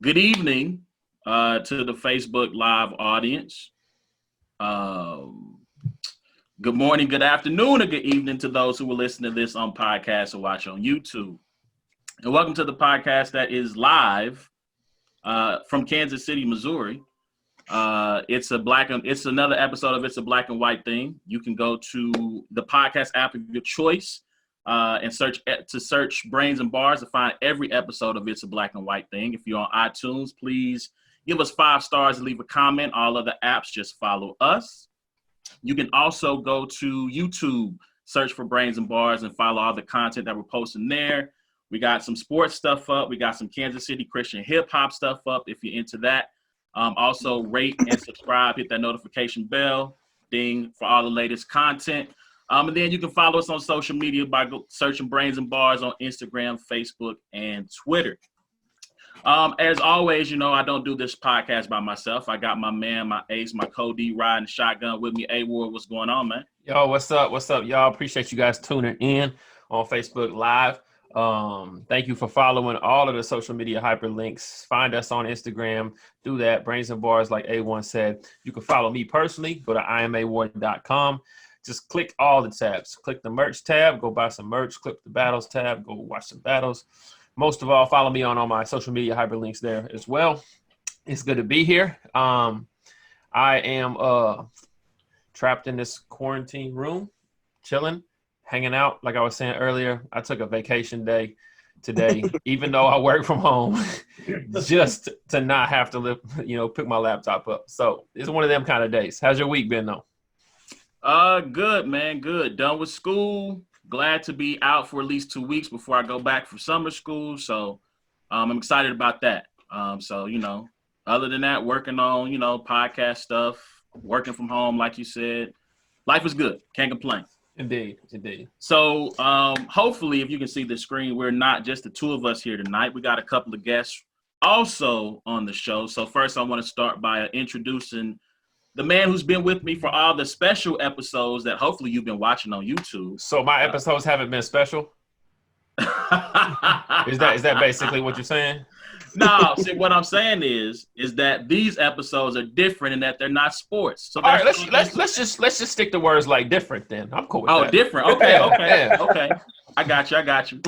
Good evening to the Facebook Live audience. Um, Good morning, good afternoon, or good evening to those who will listen to this on podcast or watch on YouTube. And welcome to the podcast that is live from Kansas City, Missouri. It's another episode of It's a Black and White Thing. You can go to the podcast app of your choice and search Brains and Bars to find every episode of It's a Black and White Thing. If you're on iTunes, please give us 5 stars and leave a comment. All other apps, just follow us. You can also go to YouTube, search for Brains and Bars, and follow all the content that we're posting there. We got some sports stuff up. We got some Kansas City Christian hip hop stuff up if you're into that. Also, rate and subscribe, hit that notification bell, ding, for all the latest content. And then you can follow us on social media by searching Brains and Bars on Instagram, Facebook, and Twitter. As always, I don't do this podcast by myself. I got my man, my ace, my co-D riding shotgun with me. A-Ward, what's going on, man? Yo, what's up? What's up, y'all? Appreciate you guys tuning in on Facebook Live. Thank you for following all of the social media hyperlinks. Find us on Instagram. Do that. Brains and Bars, like A1 said. You can follow me personally. Go to imaward.com. Just click all the tabs. Click the merch tab. Go buy some merch. Click the battles tab. Go watch some battles. Most of all, follow me on all my social media hyperlinks there as well. It's good to be here. I am trapped in this quarantine room, chilling, hanging out. Like I was saying earlier, I took a vacation day today, even though I work from home, just to not have to pick my laptop up. So it's one of them kind of days. How's your week been, though? Good, man. Good. Done with school. Glad to be out for at least 2 weeks before I go back for summer school. So I'm excited about that. Other than that, working on, podcast stuff, working from home, like you said. Life is good. Can't complain. Indeed. So hopefully, if you can see the screen, we're not just the two of us here tonight. We got a couple of guests also on the show. So first, I want to start by introducing the man who's been with me for all the special episodes that hopefully you've been watching on YouTube. So my episodes haven't been special? Is that basically what you're saying? No, see, what I'm saying is that these episodes are different in that they're not sports. So all right, let's just stick to words like different then. I'm cool with that. Oh, different. Okay. I got you.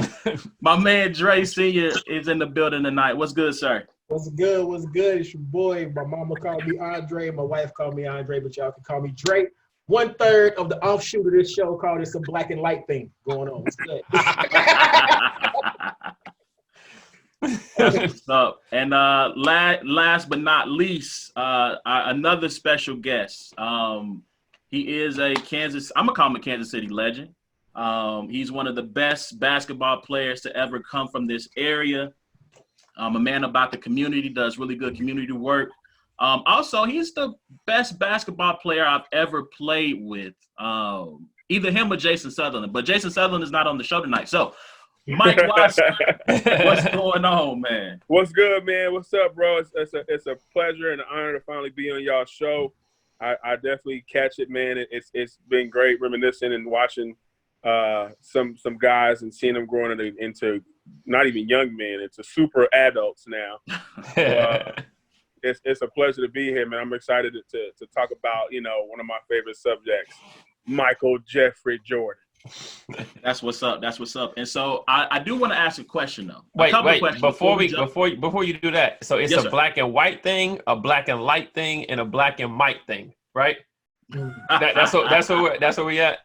My man Dre Sr. is in the building tonight. What's good, sir? What's good? It's your boy. My mama called me Andre. My wife called me Andre, but y'all can call me Drake. 1/3 of the offshoot of this show called It's a Black and Light Thing going on. What's good? What's up? And last but not least, another special guest. He is I'm gonna call him a Kansas City legend. He's one of the best basketball players to ever come from this area. A man about the community, does really good community work. Also, he's the best basketball player I've ever played with. Either him or Jason Sutherland, but Jason Sutherland is not on the show tonight. So, Mike Watson, what's going on, man? What's good, man? What's up, bro? It's a pleasure and an honor to finally be on y'all's show. I definitely catch it, man. It's been great reminiscing and watching some guys and seeing them growing into not even young men, into super adults now. So, it's a pleasure to be here, man. I'm excited to talk about, one of my favorite subjects, Michael Jeffrey Jordan. That's what's up. And so I do want to ask a question though. Wait, before you do that. So it's a black and white thing, a black and light thing, and a black and white thing, right? That's where we at.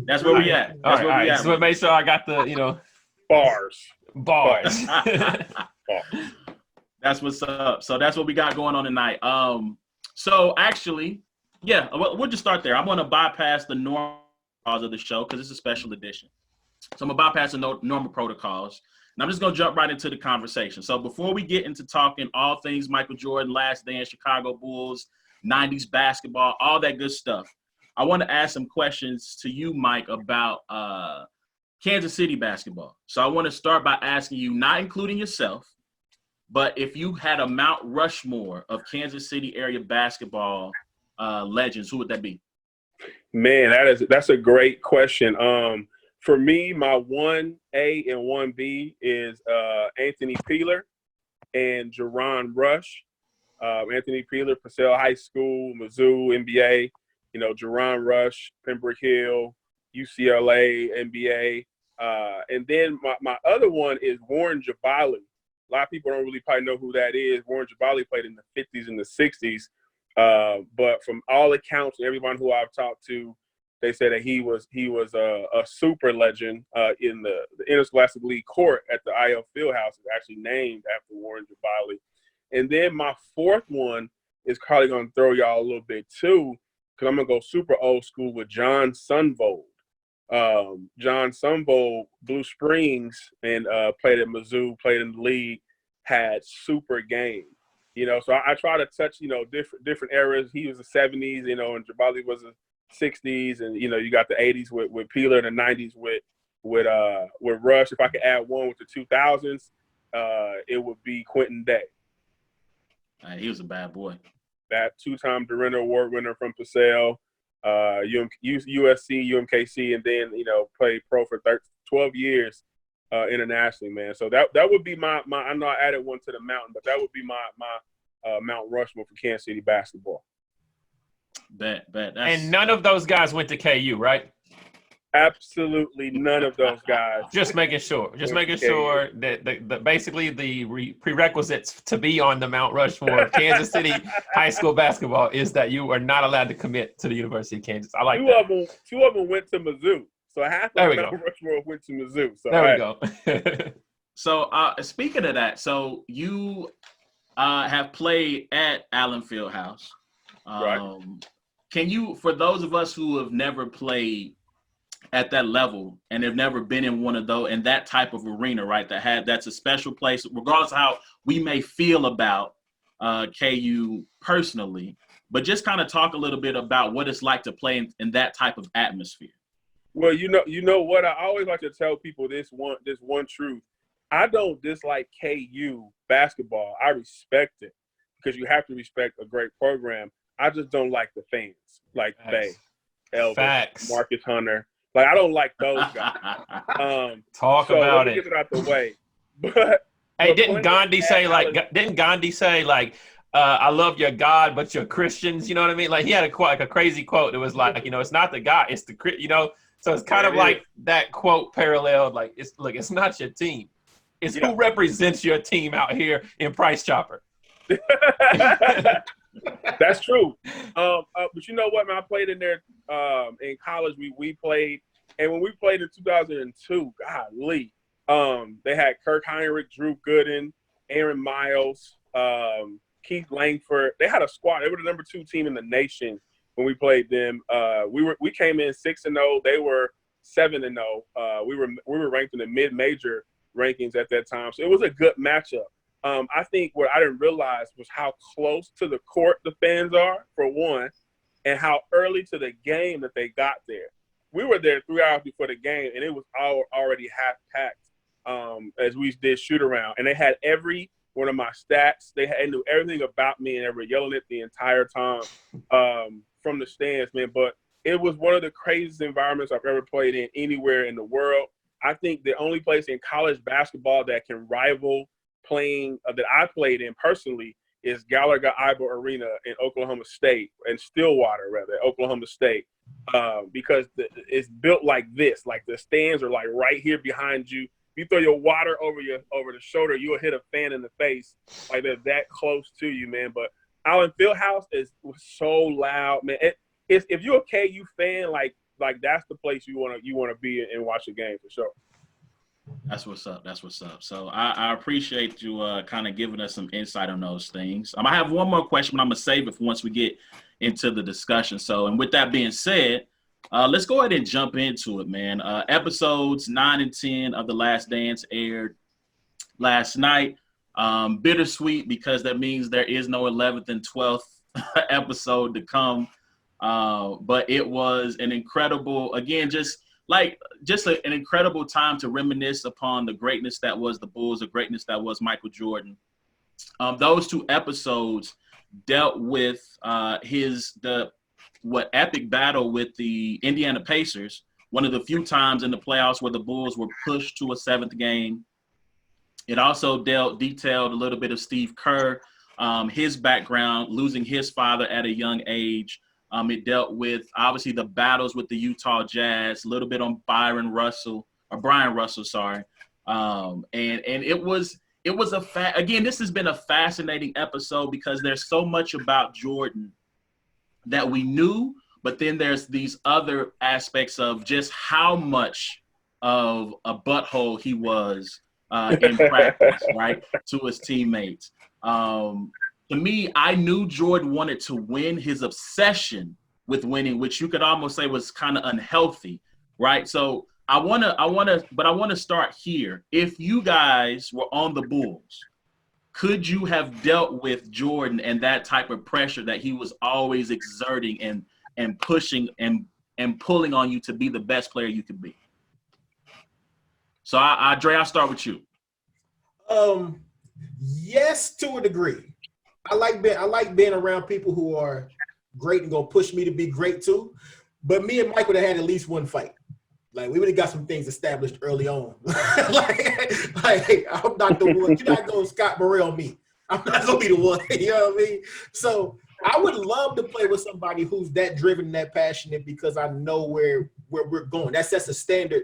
That's where we at. All right. So make sure I got the bars. That's what's up. So that's what we got going on tonight. So actually, yeah, we'll just start there. I'm going to bypass the normal of the show because it's a special edition. So I'm going to bypass the normal protocols, and I'm just going to jump right into the conversation. So before we get into talking all things Michael Jordan, Last Dance, Chicago Bulls, 90s basketball, all that good stuff, I want to ask some questions to you, Mike, about Kansas City basketball. So I want to start by asking you, not including yourself, but if you had a Mount Rushmore of Kansas City area basketball legends, who would that be? Man, that's a great question. For me, my 1A and 1B is Anthony Peeler and Jerron Rush, Anthony Peeler, Purcell High School, Mizzou, NBA, Jerron Rush, Pembroke Hill, UCLA, NBA. And then my other one is Warren Jabali. A lot of people don't really probably know who that is. Warren Jabali played in the 50s and the 60s. But from all accounts, everyone who I've talked to, they said that he was a super legend in the Interscholastic League court at the IL Fieldhouse. Is actually named after Warren Jabali. And then my fourth one is probably going to throw y'all a little bit too, because I'm going to go super old school with John Sunvold. John Sunvold, Blue Springs, and played at Mizzou, played in the league, had super game. So I try to touch, different eras. He was the 70s, and Jabali was the 60s, and you got the 80s with Peeler, the 90s with Rush. If I could add one with the 2000s, it would be Quentin Day. He was a bad boy. That two-time Dorena Award winner from Purcell, USC, UMKC, and then played pro for 12 years internationally, man. So that would be my. I know I added one to the mountain, but that would be my Mount Rushmore for Kansas City basketball. Bet. And none of those guys went to KU, right? Absolutely none of those guys. Just making sure. That basically the prerequisites to be on the Mount Rushmore of Kansas City high school basketball is that you are not allowed to commit to the University of Kansas. I like that. Two of them went to Mizzou. So half of Mount Rushmore went to Mizzou. So there we go. So speaking of that, so you have played at Allen Fieldhouse. Right. Can you, for those of us who have never played at that level and have never been in one of those, in that type of arena, right, that's a special place, regardless of how we may feel about KU personally, but just kind of talk a little bit about what it's like to play in that type of atmosphere. Well, you know what, I always like to tell people this one truth. I don't dislike KU basketball. I respect it because you have to respect a great program. I just don't like the fans, like Faye, Elvis, Marcus Hunter. Like, I don't like those guys. Talk about it. Get it out the way. But hey, didn't Gandhi say I love your God, but you're Christians? You know what I mean? Like, he had a crazy quote that was like, it's not the God, it's the So it's kind of like that quote paralleled. Like, it's not your team. It's who represents your team out here in Price Chopper. That's true. But you know what, man? I played in there in college. We played, and when we played in 2002, golly, they had Kirk Heinrich, Drew Gooden, Aaron Miles, Keith Langford. They had a squad. They were the number 2 team in the nation when we played them. We came in 6-0. They were 7-0. We were ranked in the mid-major rankings at that time, so it was a good matchup. I think what I didn't realize was how close to the court the fans are, for one, and how early to the game that they got there. We were there 3 hours before the game, and it was already half-packed as we did shoot-around. And they had every one of my stats. They knew everything about me, and they were yelling it the entire time from the stands, man. But it was one of the craziest environments I've ever played in anywhere in the world. I think the only place in college basketball that can rival playing that I played in personally is Gallagher-Iba Arena in Oklahoma State, and Stillwater rather, Oklahoma State, because it's built like this. Like, the stands are like right here behind you. You throw your water over the shoulder, you'll hit a fan in the face. Like, they're that close to you, man. But Allen Fieldhouse was so loud, man. If you're a KU fan, like that's the place you want to be and watch a game for sure. That's what's up. So I appreciate you kind of giving us some insight on those things. I have one more question, but I'm going to save it for once we get into the discussion. So, and with that being said, let's go ahead and jump into it, man. Episodes 9 and 10 of The Last Dance aired last night. Bittersweet because that means there is no 11th and 12th episode to come. But it was an incredible, again, just an incredible time to reminisce upon the greatness that was the Bulls, the greatness that was Michael Jordan. Those 2 episodes dealt with epic battle with the Indiana Pacers, one of the few times in the playoffs where the Bulls were pushed to a 7th game. It also detailed a little bit of Steve Kerr, his background, losing his father at a young age. It dealt with obviously the battles with the Utah Jazz, a little bit on Brian Russell, sorry. And it was again, this has been a fascinating episode because there's so much about Jordan that we knew, but then there's these other aspects of just how much of a butthole he was in practice, right, to his teammates. To me, I knew Jordan wanted to win. His obsession with winning, which you could almost say was kind of unhealthy, right? So I want to start here. If you guys were on the Bulls, could you have dealt with Jordan and that type of pressure that he was always exerting and pushing and pulling on you to be the best player you could be? So, Dre, I'll start with you. Yes, to a degree. I like being around people who are great and gonna push me to be great too. But me and Mike would have had at least one fight. Like we would have got some things established early on. like I'm not the one. You're not going Scott Burrell me. I'm not gonna be the one. You know what I mean? So I would love to play with somebody who's that driven, that passionate, because I know where we're going. That sets a standard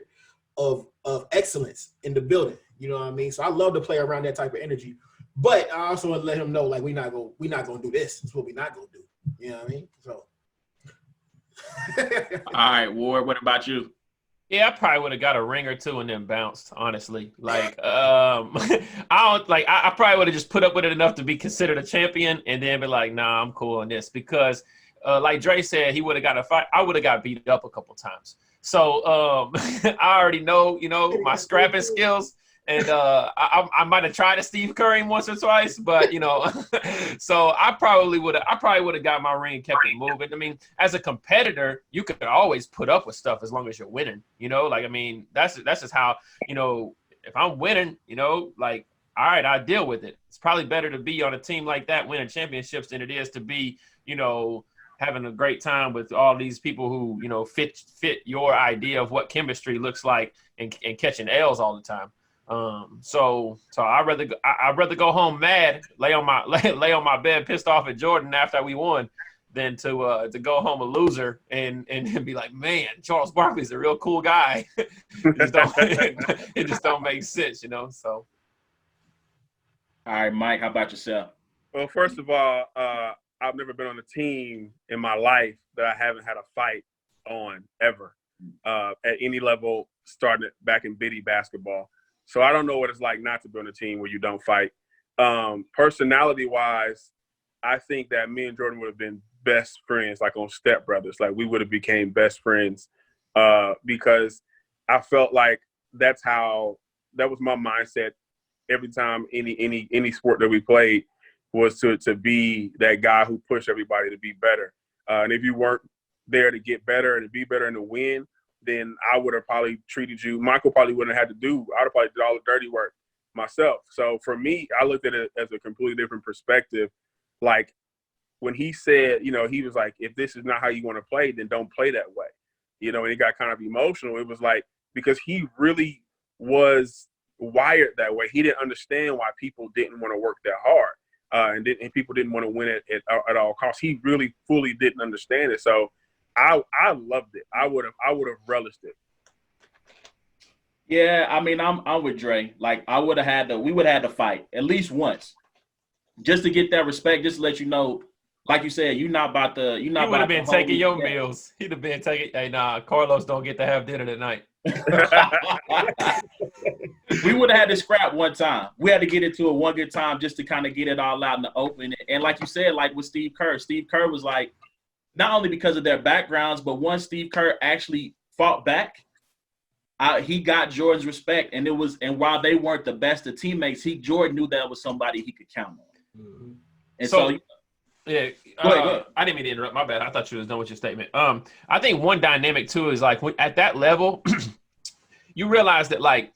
of excellence in the building. You know what I mean? So I love to play around that type of energy. But I also want to let him know, like, we're not gonna do this. That's what we're not gonna do. You know what I mean? So all right, Ward, what about you? Yeah, I probably would have got a ring or two and then bounced, honestly. Like, I probably would have just put up with it enough to be considered a champion and then be like, nah, I'm cool on this. Because like Dre said, he would have got a fight. I would have got beat up a couple times. So I already know, my scrapping skills. And I might have tried to Steve Curry once or twice, but so I probably would have got my ring and kept it moving. I mean, as a competitor, you could always put up with stuff as long as you're winning. Like, I mean, that's just how, if I'm winning, like, all right, I deal with it. It's probably better to be on a team like that winning championships than it is to be, having a great time with all these people who, fit your idea of what chemistry looks like and catching L's all the time. So I'd rather go home mad, lay on my bed pissed off at Jordan after we won, than to go home a loser and be like, man, Charles Barkley's a real cool guy. It just don't make sense, So. All right, Mike, how about yourself? Well, first of all, I've never been on a team in my life that I haven't had a fight on ever at any level, starting back in bitty basketball. So I don't know what it's like not to be on a team where you don't fight. Personality-wise, I think that me and Jordan would have been best friends, like on Step Brothers. Like we would have became best friends because I felt like that was my mindset every time any sport that we played was to be that guy who pushed everybody to be better. And if you weren't there to get better and to be better and to win, then I would have probably treated you. Michael probably wouldn't have had to do. I would have probably did all the dirty work myself. So for me, I looked at it as a completely different perspective. Like when he said, he was like, if this is not how you want to play, then don't play that way. And he got kind of emotional. It was like, because he really was wired that way. He didn't understand why people didn't want to work that hard. And people didn't want to win it at all costs. He really fully didn't understand it. So I loved it. I would have relished it. Yeah, I mean, I'm with Dre. Like, we would have had to fight at least once, just to get that respect. Just to let you know, like you said, you're not about to. He would have been taking your meals. He'd have been taking. Hey, nah, Carlos don't get to have dinner tonight. We would have had to scrap one time. We had to get into it one good time just to kind of get it all out in the open. And like you said, like with Steve Kerr was like, not only because of their backgrounds, but once Steve Kerr actually fought back, he got Jordan's respect. And while they weren't the best of teammates, Jordan knew that was somebody he could count on. Mm-hmm. And so yeah, go ahead. I didn't mean to interrupt. My bad. I thought you was done with your statement. I think one dynamic too is like at that level, you realize that like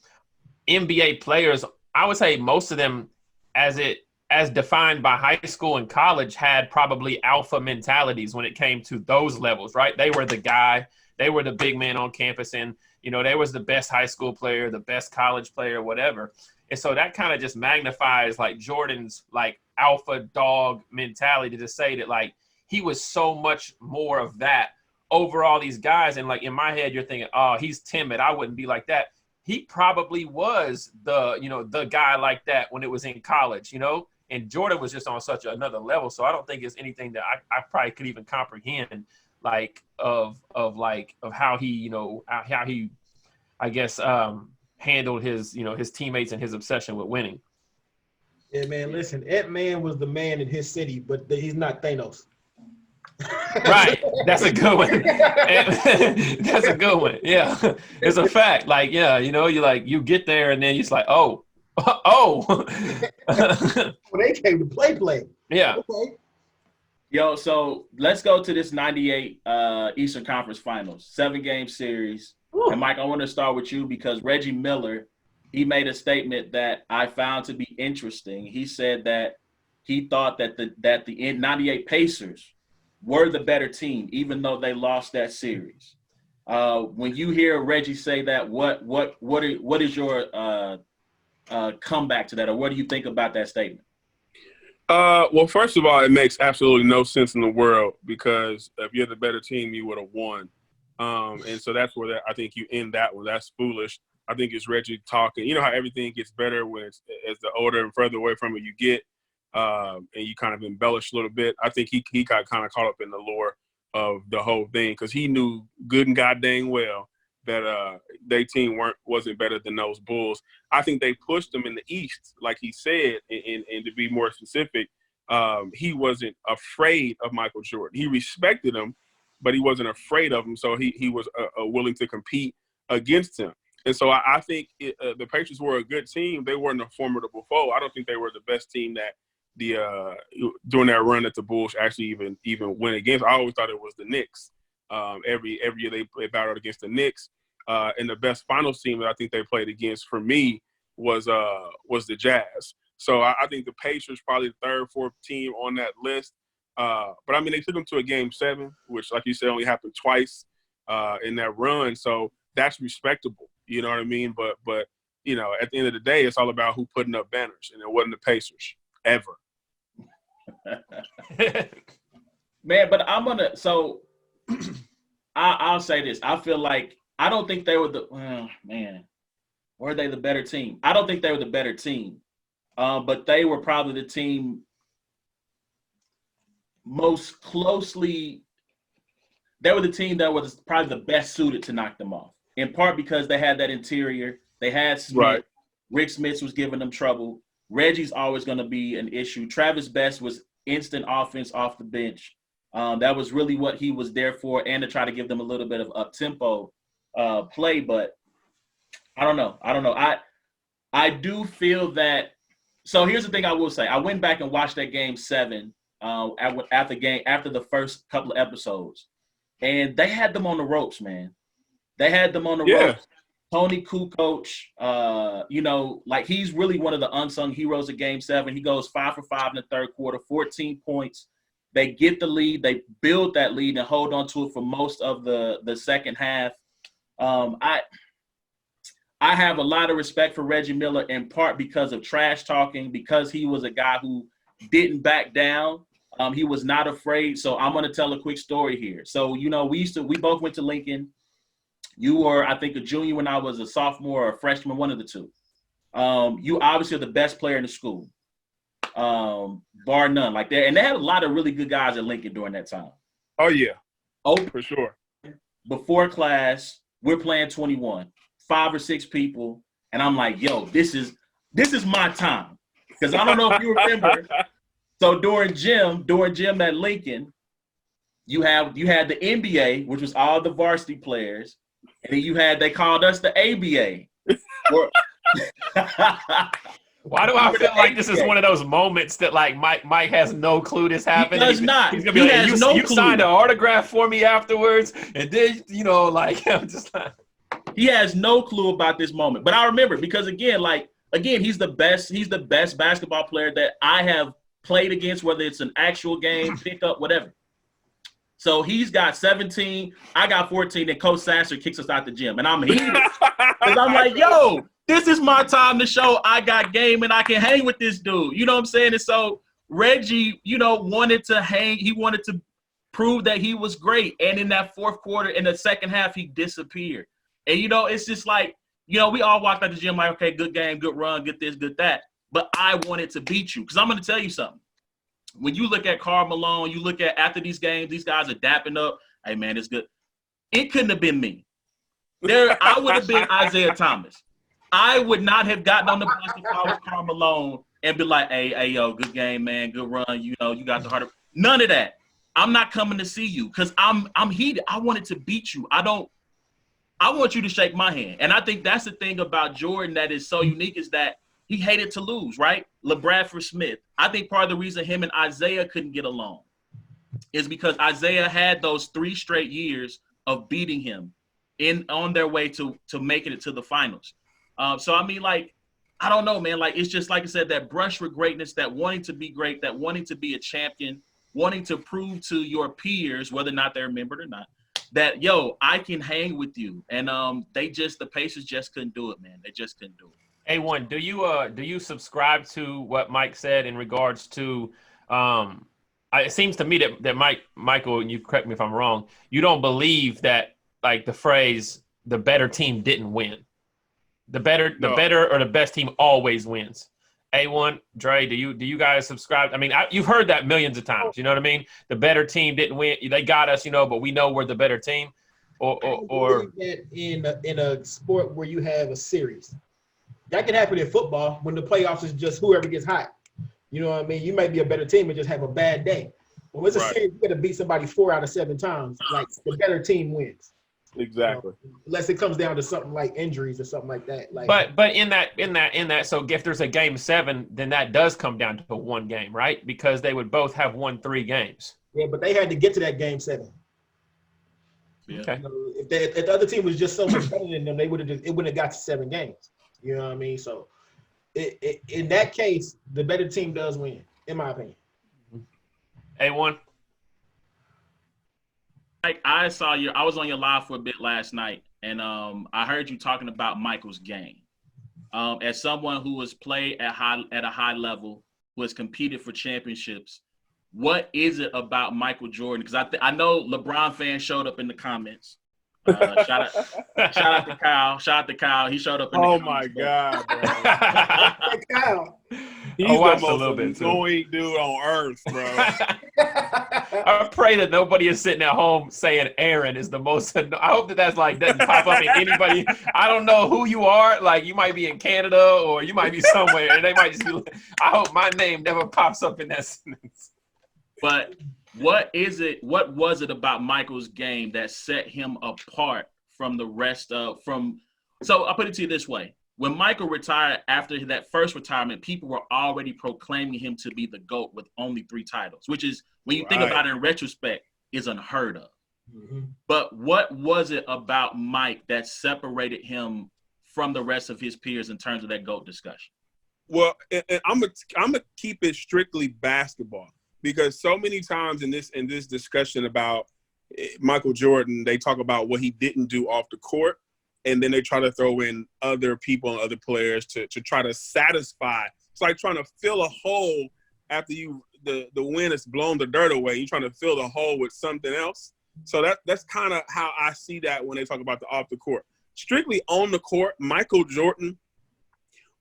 NBA players, I would say most of them, as defined by high school and college, had probably alpha mentalities when it came to those levels, right? They were the guy, they were the big man on campus, and they was the best high school player, the best college player, whatever. And so that kind of just magnifies like Jordan's like alpha dog mentality to say that like he was so much more of that over all these guys. And like in my head, you're thinking, oh, he's timid. I wouldn't be like that. He probably was the guy like that when it was in college, and Jordan was just on such another level. So I don't think it's anything that I probably could even comprehend like of how he, how he, I guess, handled his, his teammates and his obsession with winning. Yeah, man, listen, Ant-Man was the man in his city, but he's not Thanos. Right. That's a good one. That's a good one. Yeah. It's a fact. Like, yeah, you get there and then you're just like, oh. Well, they came to play. Yeah. Okay. Yo, so let's go to this 98 Eastern Conference Finals, 7-game series. Ooh. And Mike, I want to start with you because Reggie Miller, he made a statement that I found to be interesting. He said that he thought that the 98 Pacers were the better team, even though they lost that series. When you hear Reggie say that, what is your comeback to that, or what do you think about that statement? Well, first of all, it makes absolutely no sense in the world because if you're the better team, you would have won. And so that's where I think you end that one. That's foolish. I think it's Reggie talking. You know how everything gets better when as the older and further away from it you get. And you kind of embellish a little bit. I think he got kind of caught up in the lore of the whole thing because he knew good and god dang well that their team wasn't better than those Bulls. I think they pushed them in the East, like he said, and to be more specific, he wasn't afraid of Michael Jordan. He respected him, but he wasn't afraid of him, so he was willing to compete against him. And so I think the Patriots were a good team. They weren't a formidable foe. I don't think they were the best team that during that run that the Bulls actually even went against. I always thought it was the Knicks. Every year they battled against the Knicks. And the best finals team that I think they played against for me was the Jazz. So I think the Pacers probably the third, fourth team on that list. But I mean, they took them to a game 7, which, like you said, only happened twice in that run. So that's respectable. You know what I mean? But at the end of the day, it's all about who putting up banners, and it wasn't the Pacers ever. Man, but I'll say this. I feel like I don't think they were were they the better team? I don't think they were the better team. But they were probably the team most closely. They were the team that was probably the best suited to knock them off. In part because they had that interior. They had Smith. Right. Rick Smith was giving them trouble. Reggie's always going to be an issue. Travis Best was instant offense off the bench. That was really what he was there for, and to try to give them a little bit of up-tempo play. But I don't know. I do feel that – so here's the thing I will say. I went back and watched that Game 7 after the first couple of episodes, and they had them on the ropes, man. They had them on the ropes. Tony Kukoc, like he's really one of the unsung heroes of Game 7. He goes 5 for 5 in the third quarter, 14 points. They get the lead. They build that lead and hold on to it for most of the second half. I have a lot of respect for Reggie Miller in part because of trash talking, because he was a guy who didn't back down. He was not afraid. So I'm going to tell a quick story here. So, we both went to Lincoln. You were, I think, a junior when I was a sophomore or a freshman, one of the two. You obviously are the best player in the school, bar none. Like that, and they had a lot of really good guys at Lincoln during that time. Oh yeah, for sure. Before class, we're playing 21, 5 or 6 people, and I'm like, yo, this is my time, because I don't know if you remember. So during gym at Lincoln, you had the NBA, which was all the varsity players. And then they called us the ABA. Why do I feel like this is one of those moments that like Mike has no clue this happened? He does not. He's gonna be like, you signed an autograph for me afterwards, and then I'm just like, he has no clue about this moment. But I remember because again, he's the best basketball player that I have played against, whether it's an actual game, pickup, whatever. So he's got 17, I got 14, and Coach Sasser kicks us out the gym. And I'm heated because I'm like, yo, this is my time to show I got game and I can hang with this dude. You know what I'm saying? And so Reggie, wanted to hang. He wanted to prove that he was great. And in that fourth quarter, in the second half, he disappeared. And, it's just like, we all walked out the gym like, okay, good game, good run, good this, good that. But I wanted to beat you because I'm going to tell you something. When you look at Karl Malone, you look at after these games, these guys are dapping up. Hey, man, it's good. It couldn't have been me. I would have been Isaiah Thomas. I would not have gotten on the bus if I was Karl Malone and be like, hey, yo, good game, man, good run. You got the heart of – none of that. I'm not coming to see you because I'm heated. I wanted to beat you. I want you to shake my hand. And I think that's the thing about Jordan that is so unique is that he hated to lose, right? LeBradford Smith. I think part of the reason him and Isaiah couldn't get along is because Isaiah had those 3 straight years of beating him on their way to making it to the finals. So, I mean, like, I don't know, man. Like, it's just, like I said, that brush for greatness, that wanting to be great, that wanting to be a champion, wanting to prove to your peers, whether or not they remember it or not, that, yo, I can hang with you. And the Pacers just couldn't do it, man. They just couldn't do it. A1, do you subscribe to what Mike said in regards to it seems to me that Michael, and you correct me if I'm wrong, you don't believe that, like, the phrase the better team didn't win. The better or the best team always wins. A1, Dre, do you guys subscribe? I mean, you've heard that millions of times. You know what I mean? The better team didn't win. They got us, but we know we're the better team. Or that in a sport where you have a series, that can happen in football when the playoffs is just whoever gets hot. You know what I mean? You might be a better team and just have a bad day. When it's a series, you got to beat somebody 4 out of 7 times. Like, the better team wins. Exactly. Unless it comes down to something like injuries or something like that. Like, but in that, so if there's a game 7, then that does come down to 1 game, right? Because they would both have won 3 games. Yeah, but they had to get to that game 7. Yeah. Okay. If the other team was just so much better than them, it wouldn't have got to 7 games. You know what I mean? So, in that case, the better team does win, in my opinion. A1. I was on your live for a bit last night, and I heard you talking about Michael's game. As someone who has played at a high level, who has competed for championships, what is it about Michael Jordan? Because I know LeBron fans showed up in the comments. Shout out to Kyle. Shout out to Kyle. He showed up in the comments. Oh my God, bro. Kyle. He's I watched the a most little bit, too. annoying dude on earth, bro. I pray that nobody is sitting at home saying Aaron is the most. I hope that that's like doesn't pop up in anybody. I don't know who you are. Like, you might be in Canada or you might be somewhere, and they might just be. I hope my name never pops up in that sentence. But what was it about Michael's game that set him apart from the rest of so I'll put it to you this way. When Michael retired after that first retirement, people were already proclaiming him to be the GOAT with only 3 titles, which is, when you think about it in retrospect, is unheard of. Mm-hmm. But what was it about Mike that separated him from the rest of his peers in terms of that GOAT discussion? Well, and I'm gonna keep it strictly basketball, because so many times in this discussion about Michael Jordan, they talk about what he didn't do off the court, and then they try to throw in other people and other players to try to satisfy. It's like trying to fill a hole after the wind has blown the dirt away. You're trying to fill the hole with something else. So that's kind of how I see that when they talk about the off the court. Strictly on the court, Michael Jordan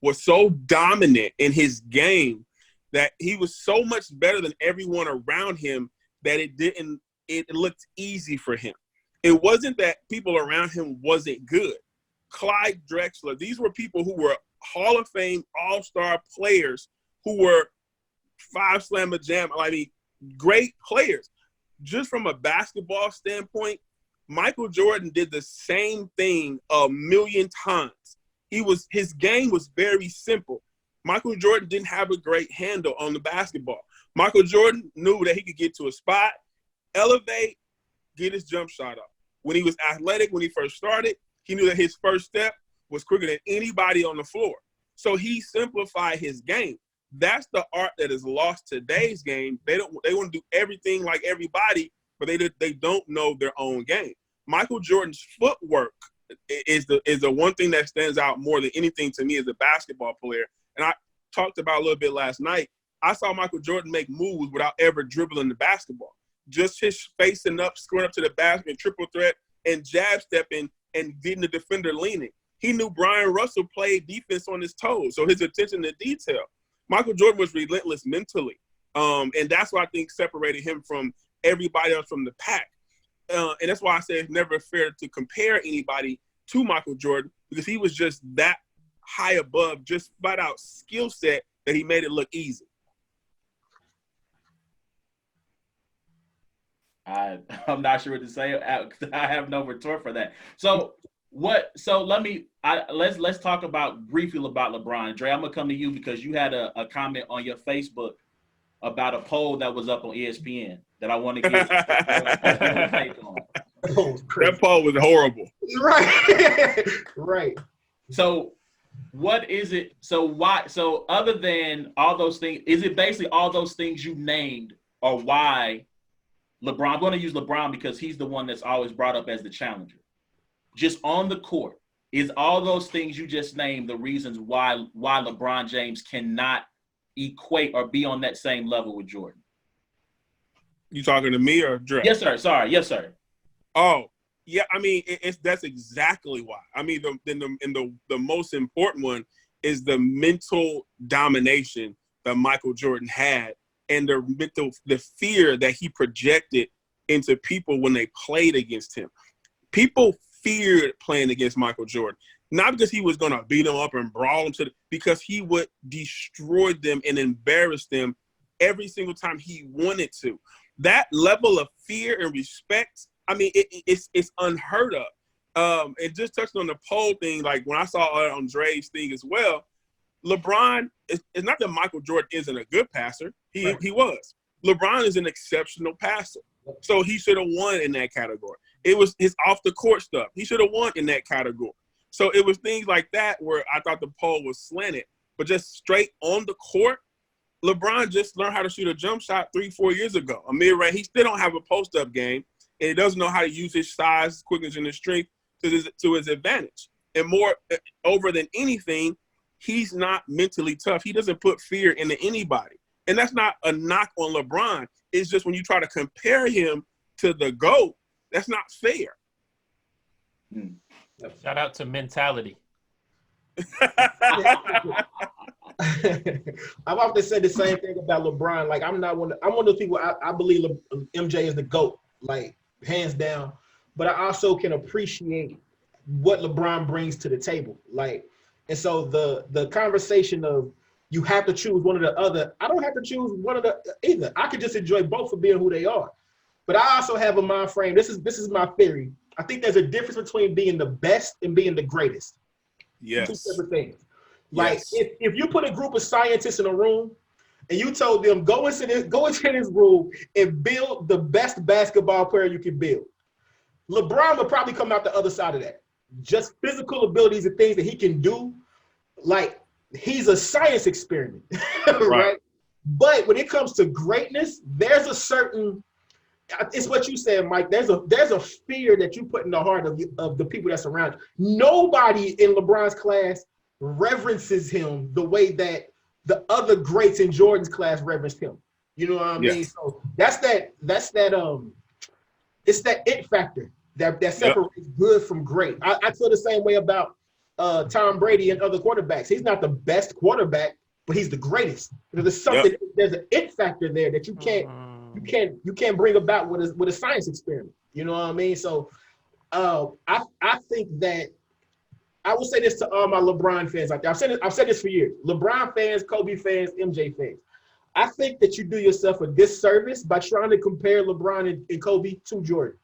was so dominant in his game that he was so much better than everyone around him that it looked easy for him. It wasn't that people around him wasn't good. Clyde Drexler, these were people who were Hall of Fame all-star players who were 5-slammer jam. I mean, great players. Just from a basketball standpoint, Michael Jordan did the same thing a million times. His game was very simple. Michael Jordan didn't have a great handle on the basketball. Michael Jordan knew that he could get to a spot, elevate, get his jump shot up. When he was athletic, when he first started, he knew that his first step was quicker than anybody on the floor. So he simplified his game. That's the art that is lost today's game. They want to do everything like everybody, but they don't know their own game. Michael Jordan's footwork is the one thing that stands out more than anything to me as a basketball player. And I talked about a little bit last night. I saw Michael Jordan make moves without ever dribbling the basketball. Just his facing up, scoring up to the basket, triple threat, and jab stepping and getting the defender leaning. He knew Brian Russell played defense on his toes, so his attention to detail. Michael Jordan was relentless mentally, and that's what I think separated him from everybody else from the pack. And that's why I say it's never fair to compare anybody to Michael Jordan, because he was just that high above, just flat out skill set that he made it look easy. I'm not sure what to say. I have no retort for that. So let's talk briefly about LeBron. Dre, I'm gonna come to you because you had a comment on your Facebook about a poll that was up on ESPN that I want to get your take on. That poll was horrible. Right. Right. So what is it? So other than all those things, is it basically all those things you named or why LeBron? I'm going to use LeBron because he's the one that's always brought up as the challenger. Just on the court, is all those things you just named the reasons why LeBron James cannot equate or be on that same level with Jordan? You talking to me or Dre? Yes, sir. Sorry. Yes, sir. Oh, yeah. I mean, that's exactly why. I mean, the most important one is the mental domination that Michael Jordan had, and the fear that he projected into people when they played against him. People feared playing against Michael Jordan, not because he was going to beat them up and brawl them because he would destroy them and embarrass them every single time he wanted to. That level of fear and respect, I mean, it's unheard of. And just touching on the poll thing, like when I saw it on Dre's thing as well, LeBron, it's not that Michael Jordan isn't a good passer. He was. LeBron is an exceptional passer. So he should have won in that category. It was his off-the-court stuff. He should have won in that category. So it was things like that where I thought the poll was slanted. But just straight on the court, LeBron just learned how to shoot a jump shot 3-4 years ago. A mid-range. He still don't have a post-up game, and he doesn't know how to use his size, quickness, and his strength to his advantage. And more over than anything, he's not mentally tough. He doesn't put fear into anybody. And that's not a knock on LeBron. It's just when you try to compare him to the GOAT, that's not fair. Shout out to mentality. I've often said the same thing about LeBron. Like, I'm one of those people, I believe MJ is the GOAT, like, hands down. But I also can appreciate what LeBron brings to the table. Like, and so the conversation of you have to choose one or the other, I don't have to choose one of the either. I could just enjoy both for being who they are. But I also have a mind frame. This is my theory. I think there's a difference between being the best and being the greatest. Yes. Two separate things. Like, yes. if you put a group of scientists in a room and you told them, go into this room and build the best basketball player you can build, LeBron would probably come out the other side of that. Just physical abilities and things that he can do, like, he's a science experiment, right? But when it comes to greatness, there's a certain, it's what you said, Mike, there's a fear that you put in the heart of the people that's around you. Nobody in LeBron's class reverences him the way that the other greats in Jordan's class reverenced him. You know what I mean? So that's that it's that it factor that separates good from great. I feel the same way about Tom Brady and other quarterbacks. He's not the best quarterback, but he's the greatest. There's something. There's an it factor there that you can't bring about with a science experiment. You know what I mean? So I think that I will say this to all my LeBron fans out there. I've said this for years. LeBron fans, Kobe fans, MJ fans. I think that you do yourself a disservice by trying to compare LeBron and Kobe to Jordan.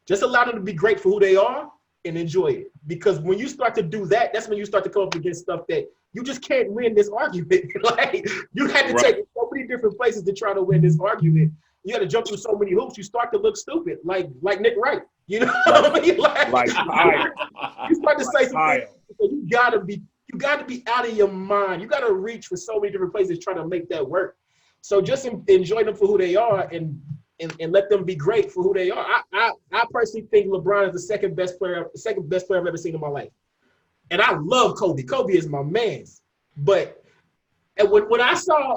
Just allow them to be great for who they are and enjoy it. Because when you start to do that, that's when you start to come up against stuff that you just can't win this argument. Like, you had to take so many different places to try to win this argument. You had to jump through so many hoops. You start to look stupid, like Nick Wright. You know what I mean? Like you start to say some things. So you gotta be out of your mind. You gotta reach for so many different places trying to make that work. So just enjoy them for who they are and and let them be great for who they are. I personally think LeBron is the second best player I've ever seen in my life. And I love Kobe. Kobe is my man. But when I saw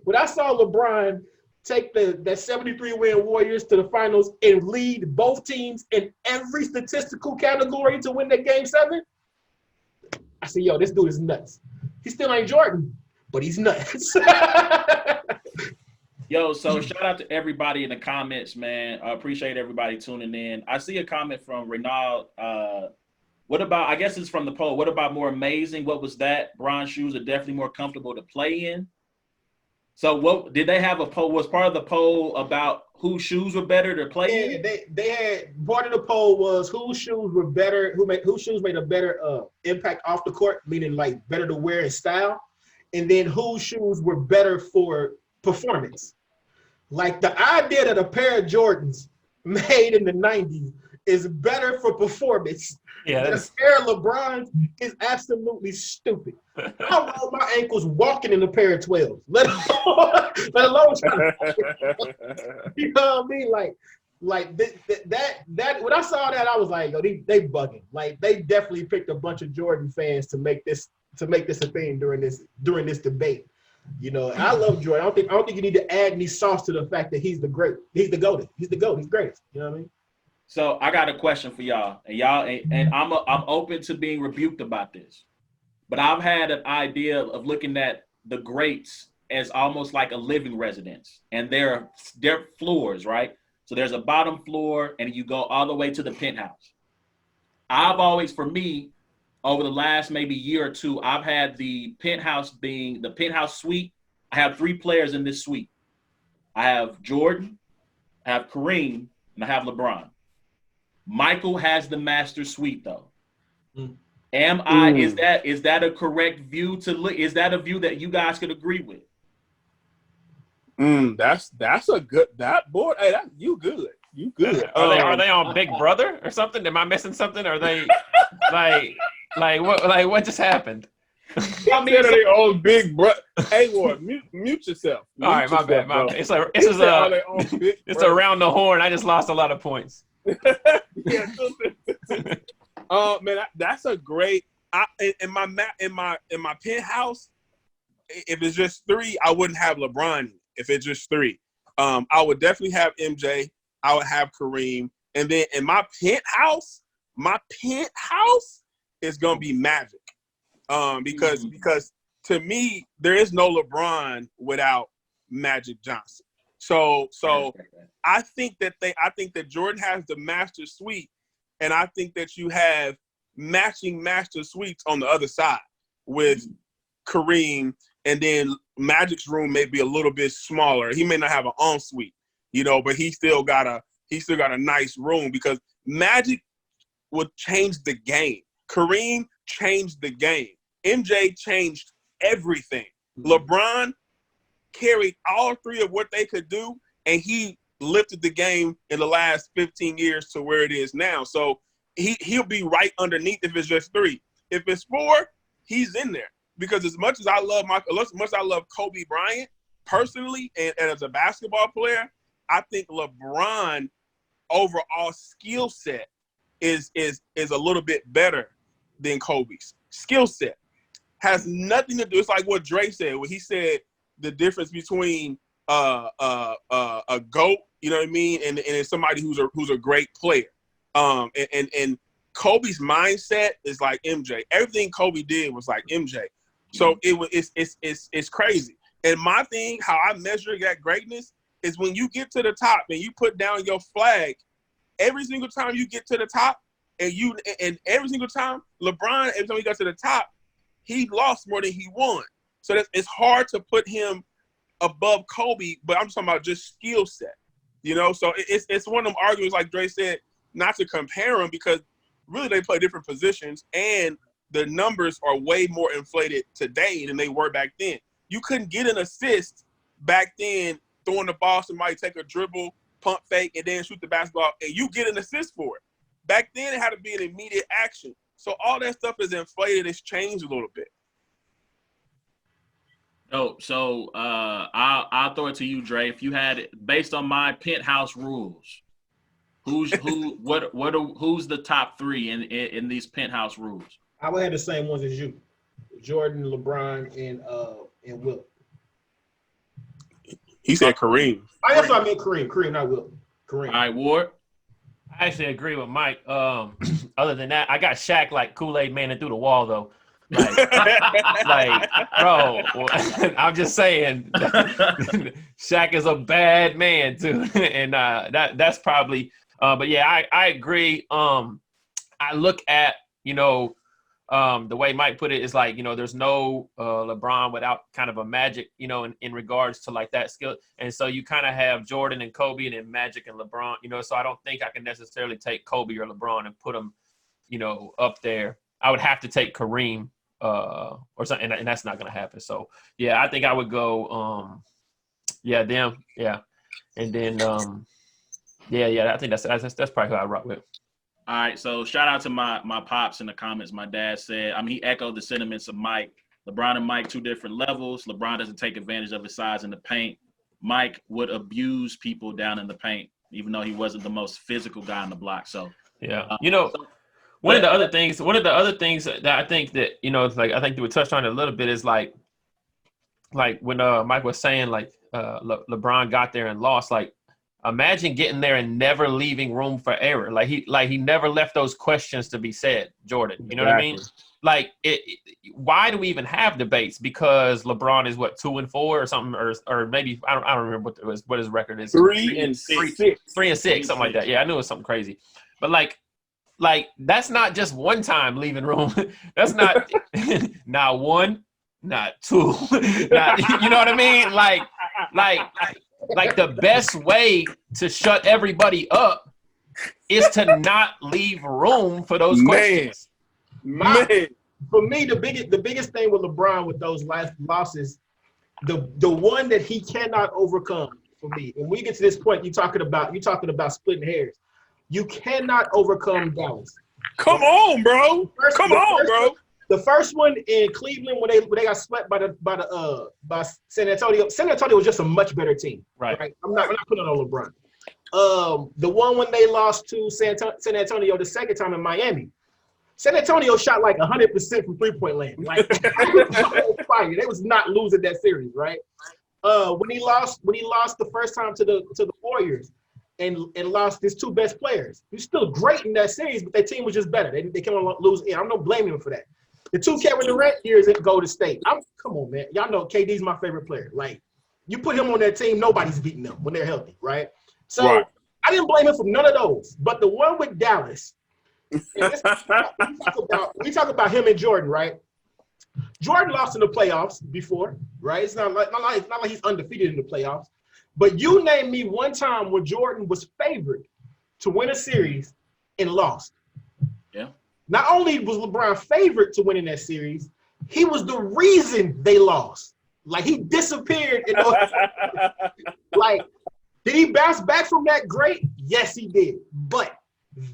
LeBron take that 73 win Warriors to the finals and lead both teams in every statistical category to win that game 7, I said, yo, this dude is nuts. He still ain't Jordan, but he's nuts. Yo, so shout out to everybody in the comments, man. I appreciate everybody tuning in. I see a comment from Renaud. What about, I guess it's from the poll, what about more amazing? What was that? Bronze shoes are definitely more comfortable to play in. So what did they have a poll? Was part of the poll about whose shoes were better to play in? They had part of the poll was whose shoes were better, whose shoes made a better impact off the court, meaning like better to wear in style, and then whose shoes were better for performance. Like the idea that a pair of Jordans made in the 90s is better for performance than a pair of LeBrons is absolutely stupid. I roll my ankles walking in a pair of 12s, let alone trying to, you know what I mean? Like that when I saw that, I was like, yo, they bugging. Like they definitely picked a bunch of Jordan fans to make this a thing during this debate. You know, and I love Jordan. I don't think you need to add any sauce to the fact that he's the GOAT. He's the GOAT. He's greatest. You know what I mean? So I got a question for y'all, and I'm open to being rebuked about this, but I've had an idea of looking at the greats as almost like a living residence, and they're floors, right? So there's a bottom floor, and you go all the way to the penthouse. I've always, for me, over the last maybe year or two, I've had the penthouse being the penthouse suite. I have 3 players in this suite. I have Jordan, I have Kareem, and I have LeBron. Michael has the master suite though. Is that a correct view to look? Is that a view that you guys could agree with? That's a good boy. Hey, you good. You good. Are they on Big Brother or something? Am I missing something? Are they what just happened? I mean, they on Big Brother. Hey, boy, mute yourself. All right, my bad. It's around the horn. I just lost a lot of points. Yeah, man, that's a great. In my penthouse, if it's just 3, I wouldn't have LeBron. If it's just 3, I would definitely have MJ. I would have Kareem, and then in my penthouse is gonna be Magic, because to me there is no LeBron without Magic Johnson. So I think that Jordan has the master suite, and I think that you have matching master suites on the other side with Kareem, and then Magic's room may be a little bit smaller. He may not have an ensuite, but he still got a nice room, because Magic would change the game. Kareem changed the game. MJ changed everything. LeBron carried all 3 of what they could do, and he lifted the game in the last 15 years to where it is now. So he'll be right underneath if it's just 3. If it's 4, he's in there. Because as much as I love Kobe Bryant personally and as a basketball player, I think LeBron overall skill set is a little bit better than Kobe's. Skill set has nothing to do. It's like what Dre said when he said the difference between a GOAT, you know what I mean, and somebody who's a great player. And Kobe's mindset is like MJ. Everything Kobe did was like MJ. So it's crazy. And my thing, how I measure that greatness is when you get to the top and you put down your flag. Every single time you get to the top, and every single time LeBron, every time he got to the top, he lost more than he won. So it's hard to put him above Kobe, but I'm just talking about just skill set. So it's one of them arguments, like Dre said, not to compare them, because really they play different positions, and the numbers are way more inflated today than they were back then. You couldn't get an assist back then throwing the ball, somebody take a dribble, pump fake, and then shoot the basketball, and you get an assist for it. Back then, it had to be an immediate action. So all that stuff is inflated. It's changed a little bit. Oh, so I'll throw it to you, Dre. If you had it based on my penthouse rules, who's the top three in these penthouse rules? I would have the same ones as you: Jordan, LeBron, and Will. He said Kareem. That's what I meant. Kareem, not Will. Kareem. All right, Ward. I actually agree with Mike. Other than that, I got Shaq like Kool-Aid man through the wall though. Like, bro, I'm just saying, Shaq is a bad man too, and that's probably. But yeah, I agree. I look at the way Mike put it is like there's no LeBron without kind of a Magic, in regards to like that skill, and so you kind of have Jordan and Kobe and then Magic and LeBron, so I don't think I can necessarily take Kobe or LeBron and put them, up there. I would have to take Kareem. Or something, and that's not gonna happen. So yeah, I think I would go them, and then I think that's probably who I rock with. All right, so shout out to my pops in the comments. My dad said, he echoed the sentiments of Mike. LeBron and Mike, two different levels. LeBron doesn't take advantage of his size in the paint. Mike would abuse people down in the paint, even though he wasn't the most physical guy on the block. So yeah, one of the other things that I think that I think we touched on it a little bit is like when Mike was saying LeBron got there and lost. Like, imagine getting there and never leaving room for error. Like he never left those questions to be said. Jordan, you know what I mean? Like, why do we even have debates? Because LeBron is 2-4 or something, or maybe I don't remember what his record is. 3-6, something like that. Yeah, I knew it was something crazy, but like that's not just one time leaving room. That's not not one, not two. Not, you know what I mean? Like the best way to shut everybody up is to not leave room for those questions. For me, the biggest thing with LeBron with those last losses, the one that he cannot overcome for me. And when we get to this point, you're talking about splitting hairs. You cannot overcome Dallas. Come on, bro. The first one in Cleveland when they got swept by San Antonio. San Antonio was just a much better team. Right? I'm not putting it on LeBron. The one when they lost to San Antonio the second time in Miami. San Antonio shot like 100% from three-point land. Like, they was not losing that series, right? When he lost the first time to the Warriors. And lost his two best players. He was still great in that series, but their team was just better. They came on lose. I'm not blaming him for that. The two Kevin Durant years at Golden State. Come on, man. Y'all know KD's my favorite player. Like, you put him on that team, nobody's beating them when they're healthy, right? So right. I didn't blame him for none of those. But the one with Dallas, we talk about him and Jordan, right? Jordan lost in the playoffs before, right? It's not like he's undefeated in the playoffs. But you name me one time where Jordan was favored to win a series and lost. Yeah. Not only was LeBron favored to win in that series, he was the reason they lost. Like, he disappeared. Like, did he bounce back from that? Great. Yes, he did. But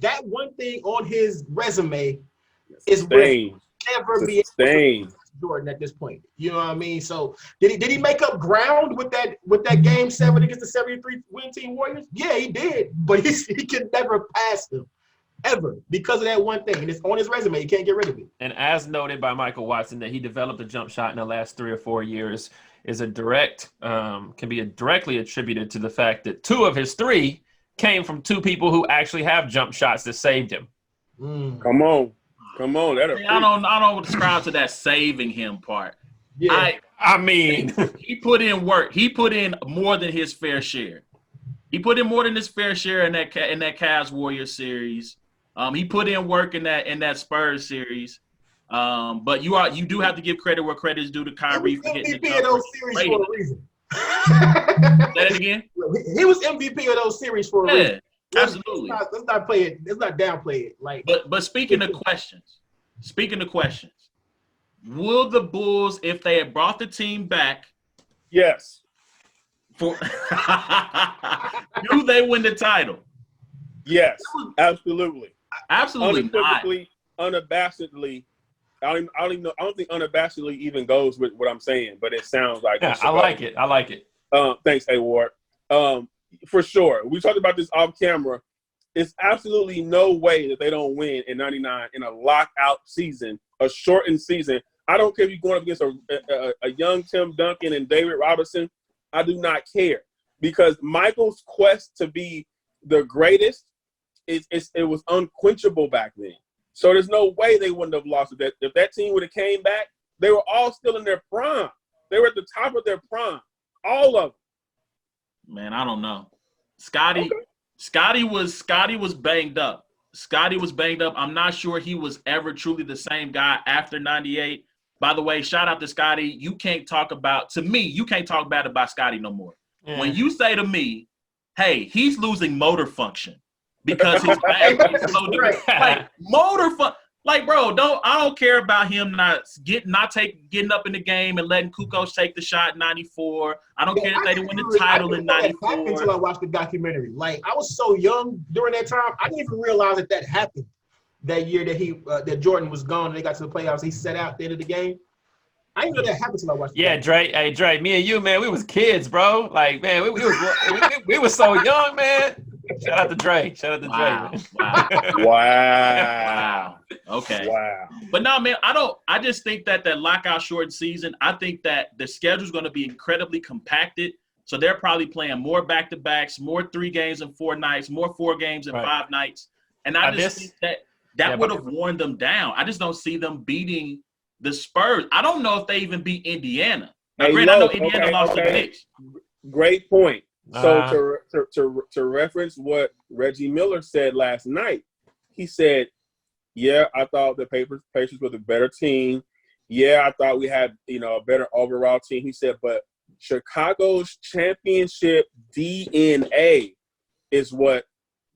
that one thing on his resume is will never be able to Jordan at this point. You know what I mean? So did he make up ground with that game 7 against the 73 win team Warriors? Yeah, he did. But he could never pass them. Ever, because of that one thing. And it's on his resume. You can't get rid of it. And as noted by Michael Watson, that he developed a jump shot in the last 3 or 4 years is can be directly attributed to the fact that 2 of his 3 came from 2 people who actually have jump shots that saved him. Come on. I don't subscribe to that saving him part. Yeah. I mean, he put in work. He put in more than his fair share. He put in more than his fair share in that Cavs Warriors series. He put in work in that Spurs series. But you do have to give credit where credit is due to Kyrie for getting MVP of those series for a reason. Say that again. He was MVP of those series for a reason. Absolutely. Let's not play it. Let's not downplay it. Like, but speaking of questions, will the Bulls, if they had brought the team back, yes, do they win the title? Yes, absolutely. Absolutely not. Unabashedly, I don't even know. I don't think unabashedly even goes with what I'm saying, but it sounds like Yeah, I like it. I like it. Thanks, A Ward. For sure. We talked about this off camera. It's absolutely no way that they don't win in '99 in a lockout season, a shortened season. I don't care if you're going up against a young Tim Duncan and David Robinson. I do not care, because Michael's quest to be the greatest it was unquenchable back then. So there's no way they wouldn't have lost it. If that team would have came back, they were all still in their prime. They were at the top of their prime, all of them. Man, I don't know. Scotty was banged up. Scotty was banged up. I'm not sure he was ever truly the same guy after '98. By the way, shout out to Scotty. You can't talk bad about Scotty no more. Yeah. When you say to me, hey, he's losing motor function because his back is so like motor function. Like, bro, I don't care about him not getting up in the game and letting Kukoc take the shot in '94. I don't care if they didn't win the title in '94. Until I watched the documentary. Like, I was so young during that time, I didn't even realize that happened that year that that Jordan was gone and they got to the playoffs. He set out at the end of the game. I didn't know that happened until I watched. Yeah, Dre. Hey, Dre. Me and you, man, we was kids, bro. Like, man, we was so young, man. Shout out to Dre. Shout out to Dre. Man. Wow. Okay. Wow. But no, man, I just think that lockout shortened season, I think that the schedule's going to be incredibly compacted. So they're probably playing more back-to-backs, more 3 games in 4 nights, more 4 games in 5 nights. And I just think that would have worn them down. I just don't see them beating the Spurs. I don't know if they even beat Indiana. Now, I know Indiana lost to the Knicks. Great point. So to reference what Reggie Miller said last night, he said, yeah, I thought the Pacers were the better team. Yeah, I thought we had, a better overall team. He said, but Chicago's championship DNA is what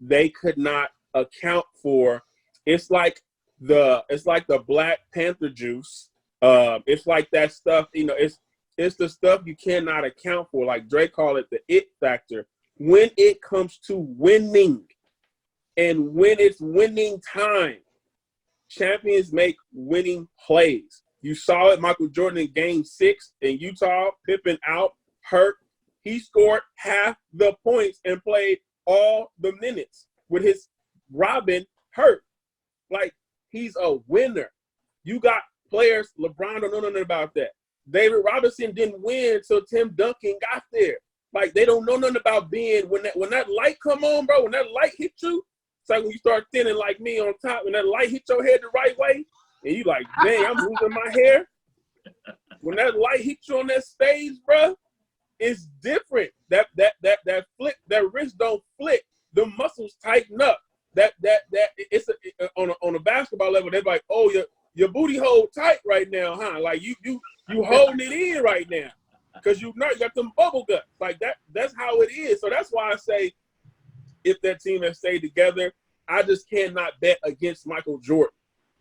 they could not account for. It's like the Black Panther juice. It's like that stuff, it's the stuff you cannot account for. Like Dre called it the it factor. When it comes to winning and when it's winning time, champions make winning plays. You saw it, Michael Jordan in Game 6 in Utah, Pippen out, hurt. He scored half the points and played all the minutes with his Robin hurt. Like, he's a winner. You got players, LeBron don't know nothing about that. David Robinson didn't win until Tim Duncan got there. Like, they don't know nothing about being when that light come on, bro. When that light hit you, it's like when you start thinning like me on top. When that light hit your head the right way, and you like, dang, I'm losing my hair. When that light hits you on that stage, bro, it's different. That flick, that wrist don't flick. The muscles tighten up. It's on a basketball level. They're like, oh, your booty hold tight right now, huh? Like you holding it in right now because you got them bubble guts. Like that's how it is. So that's why I say if that team has stayed together, I just cannot bet against Michael Jordan.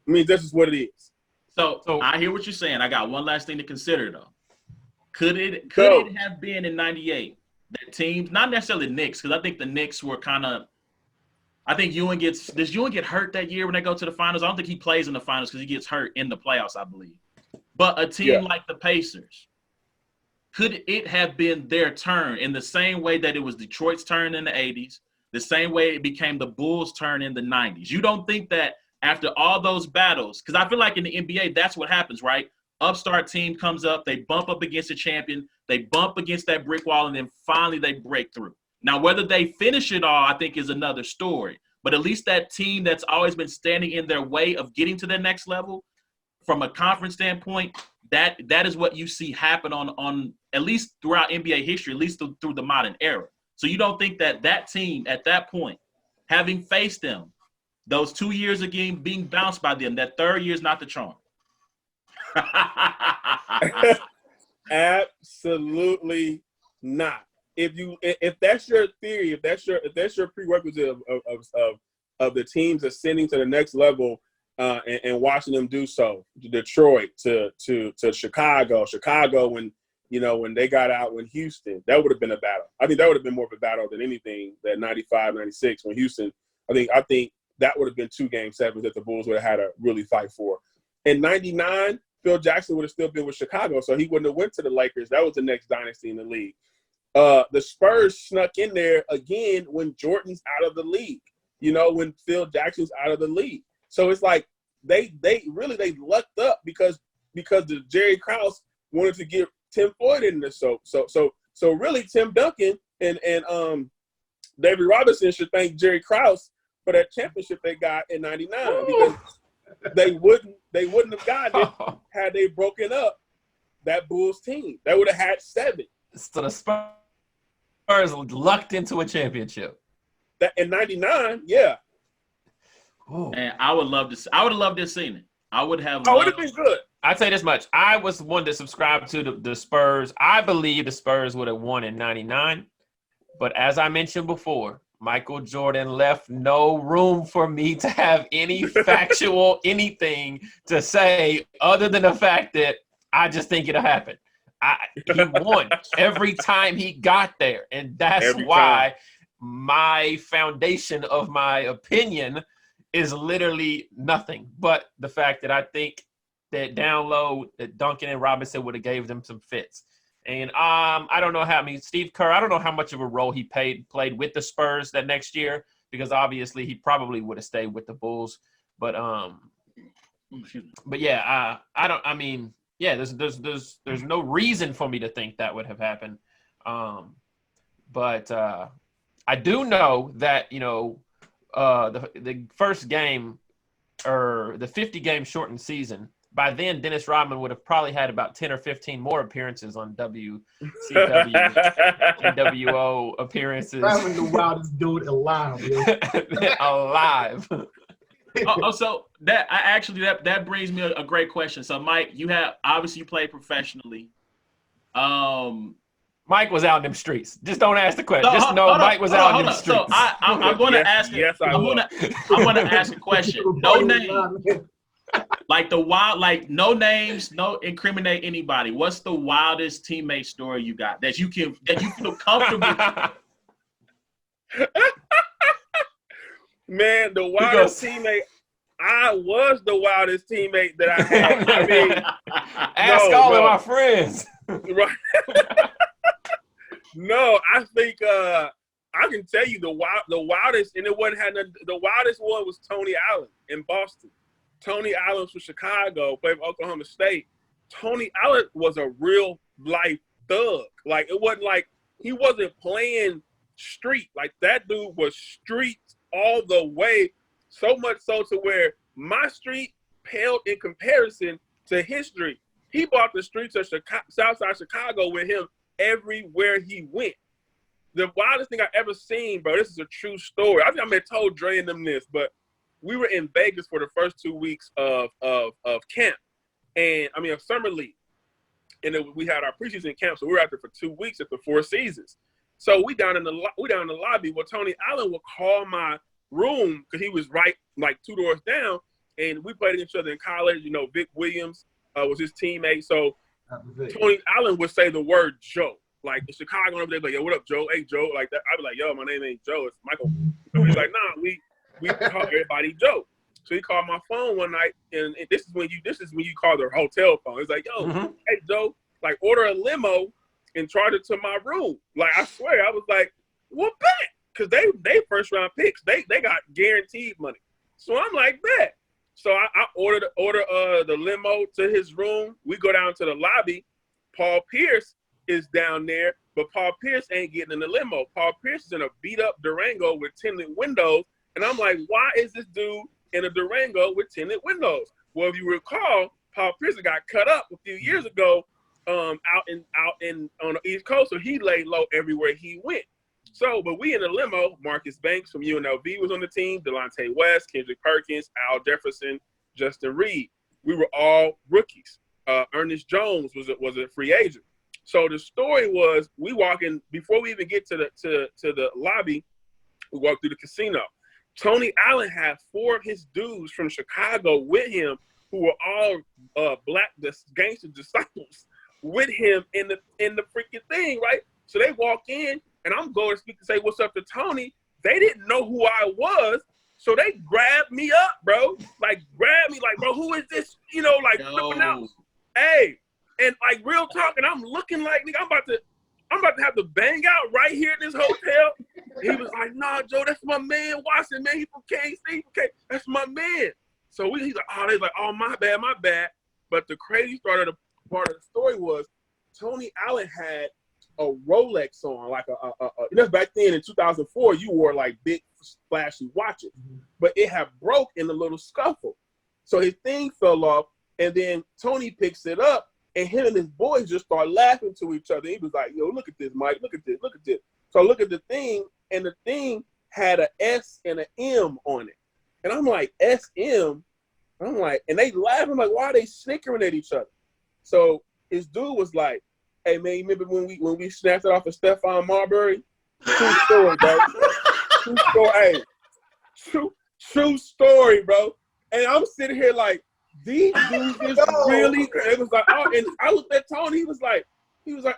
I mean, this is what it is. So I hear what you're saying. I got one last thing to consider though. Could it have been in '98 that teams, not necessarily the Knicks, because I think the Knicks were kind of. I think does Ewing get hurt that year when they go to the finals? I don't think he plays in the finals because he gets hurt in the playoffs, I believe. But a team like the Pacers, could it have been their turn in the same way that it was Detroit's turn in the 80s, the same way it became the Bulls' turn in the 90s? You don't think that after all those battles, because I feel like in the NBA, that's what happens, right? Upstart team comes up, they bump up against a champion, they bump against that brick wall, and then finally they break through. Now, whether they finish it all, I think is another story. But at least that team that's always been standing in their way of getting to the next level, from a conference standpoint, that is what you see happen on at least throughout NBA history, at least through the modern era. So you don't think that team at that point, having faced them, those 2 years again being bounced by them, that third year is not the charm? Absolutely not. If that's your theory, if that's your prerequisite of the teams ascending to the next level and watching them do so, to Detroit, to Chicago when they got out when Houston, that would have been a battle. I think that would have been more of a battle than anything that 95, 96 when Houston. I think that would have been 2 Game 7s that the Bulls would have had to really fight for. In 99, Phil Jackson would have still been with Chicago, so he wouldn't have went to the Lakers. That was the next dynasty in the league. The Spurs snuck in there again when Jordan's out of the league, when Phil Jackson's out of the league. So it's like they lucked up because the Jerry Krause wanted to get Tim Floyd in there. So really Tim Duncan and David Robinson should thank Jerry Krause for that championship they got in 99 because they wouldn't have gotten it had they broken up that Bulls team. They would have had 7. So the Spurs lucked into a championship. That in 99, yeah. Ooh. And I would have loved to have seen it. I would have. Oh, it would have been good. I'd say this much. I was one to subscribe to the Spurs. I believe the Spurs would have won in 99. But as I mentioned before, Michael Jordan left no room for me to have any factual anything to say other than the fact that I just think it'll happen. He won every time he got there. And that's why my foundation of my opinion is literally nothing but the fact that I think that down low that Duncan and Robinson would have gave them some fits. And I don't know Steve Kerr, I don't know how much of a role he played with the Spurs that next year, because obviously he probably would have stayed with the Bulls. But yeah, there's no reason for me to think that would have happened. But I do know that, the first game or the 50-game shortened season, by then Dennis Rodman would have probably had about 10 or 15 more appearances on WCW and WO appearances. Rodman the wildest dude alive. Alive. So that brings me a great question. So Mike, you played professionally. Mike was out in them streets. Just don't ask the question. Mike was out in them streets. So I'm going to ask. Yes, I want to ask a question. No name. Like no names, no incriminate anybody. What's the wildest teammate story you got that you feel comfortable? Man, the wildest teammate. I was the wildest teammate that I had. I mean, ask all of my friends. Right. No, I think I can tell you the wildest, and the wildest one was Tony Allen in Boston. Tony Allen from Chicago, played for Oklahoma State. Tony Allen was a real life thug. Like, it wasn't like he wasn't playing street. Like, that dude was street all the way, so much so to where my street paled in comparison to his street. He bought the streets of Southside Chicago with him everywhere he went. The wildest thing I ever seen, bro, this is a true story. I think I may have told Dre and them this, but we were in Vegas for the first 2 weeks of camp, of summer league. And then we had our preseason camp, so we were out there for 2 weeks at the Four Seasons. So we down in the lobby. Well, Tony Allen would call my room because he was right like 2 doors down, and we played against each other in college. Vic Williams was his teammate. So Tony Allen would say the word Joe. Like in Chicago, they'd be like, "Yo, what up, Joe? Hey, Joe." Like that. I'd be like, "Yo, my name ain't Joe. It's Michael." He's like, "Nah, we call everybody Joe." So he called my phone one night, and this is when you call their hotel phone. It's like, "Yo, Hey Joe, like order a limo and charge it to my room." Like, I swear, I was like, "Well, bet," because they first round picks. They got guaranteed money. So I'm like, "Bet." So I order the limo to his room. We go down to the lobby. Paul Pierce is down there, but Paul Pierce ain't getting in the limo. Paul Pierce is in a beat up Durango with tinted windows. And I'm like, why is this dude in a Durango with tinted windows? Well, if you recall, Paul Pierce got cut up a few years ago out in on the East Coast, so he laid low everywhere he went. So, but we in the limo, Marcus Banks from UNLV was on the team, Delonte West, Kendrick Perkins, Al Jefferson, Justin Reed. We were all rookies. Ernest Jones was a free agent. So the story was, we walk in before we even get to the lobby. We walk through the casino. Tony Allen had 4 of his dudes from Chicago with him, who were all black gangster disciples with him in the freaking thing, right? So they walk in, and I'm going to speak to say what's up to Tony. They didn't know who I was, So they grabbed me up, bro. Like, grabbed me, like, bro, who is this? You know, like, flipping out. Hey, and like, real talk, and I'm looking like, nigga, I'm about to have to bang out right here in this hotel. And he was like, nah, Joe, that's my man, Watson, man. He from KC. Okay, that's my man. So he's like, oh, my bad. But the crazy part of the story was Tony Allen had a Rolex on, like you know, back then in 2004, you wore like big flashy watches, but it had broke in a little scuffle. So his thing fell off, and then Tony picks it up, and him and his boys just start laughing to each other. He was like, yo, look at this, Mike, look at this. So I look at the thing, and the thing had an S and an M on it. And I'm like, SM? I'm like, and they laugh. I'm like, why are they snickering at each other? So his dude was like, hey, man, you remember when we snatched it off of Stephon Marbury? True story, bro. True story. Hey, true story, bro. And I'm sitting here like, these dudes is really, it was like, oh, and I looked at Tony, he was like,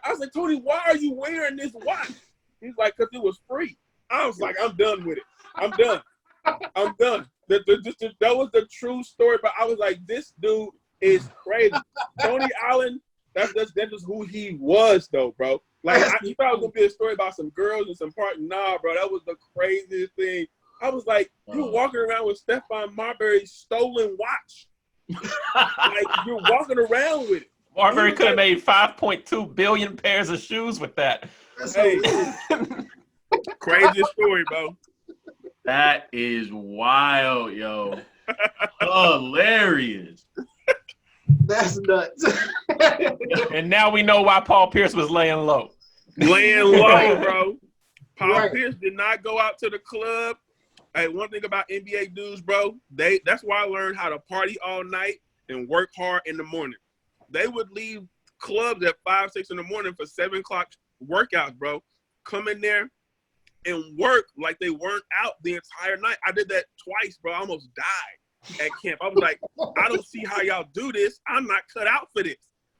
I said, Tony, why are you wearing this watch? He's like, because it was free. I was like, I'm done with it. I'm done. That was the true story, but I was like, this dude is crazy. Tony Allen, that's just who he was, though, bro. Like, you thought it was going to be a story about some girls and some party. Nah, bro, that was the craziest thing. I was like, you're walking around with Stephon Marbury's stolen watch. Like, you're walking around with it. Marbury could have made 5.2 billion pairs of shoes with that. Hey, craziest story, bro. That is wild, yo. Hilarious. That's nuts. And now we know why Paul Pierce was laying low. Laying low, bro. Paul Right. Pierce did not go out to the club. Hey, one thing about NBA dudes, bro, that's why I learned how to party all night and work hard in the morning. They would leave clubs at 5, 6 in the morning for 7 o'clock workouts, bro. Come in there and work like they weren't out the entire night. I did that twice, bro. I almost died at camp. I was like, I don't see how y'all do this. I'm not cut out for this.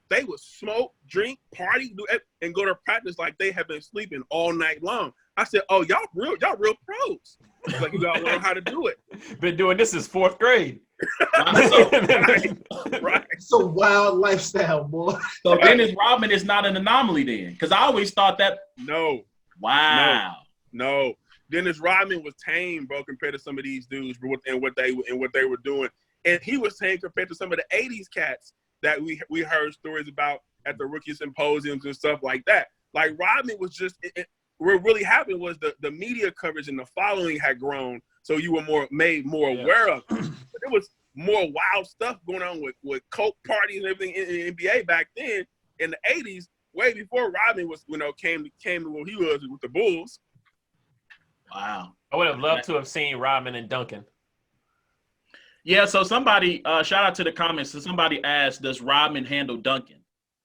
They would smoke, drink, party, and go to practice like they have been sleeping all night long. I said, oh, y'all real pros. Like, you gotta learn how to do it. Been doing this since 4th grade. Right. It's a wild lifestyle, boy. So Dennis Rodman is not an anomaly then, because I always thought that. No. Wow. No. Dennis Rodman was tame, bro, compared to some of these dudes and what they were doing. And he was tame compared to some of the 80s cats that we heard stories about at the rookie symposiums and stuff like that. Like, Rodman was just what really happened was the media coverage and the following had grown, so you were made more aware of it. But there was more wild stuff going on with coke parties and everything in the NBA back then in the 80s, way before Rodman was, came to where he was with the Bulls. Wow. I would have loved to have seen Rodman and Duncan. Yeah, so somebody, shout out to the comments. So somebody asked, does Rodman handle Duncan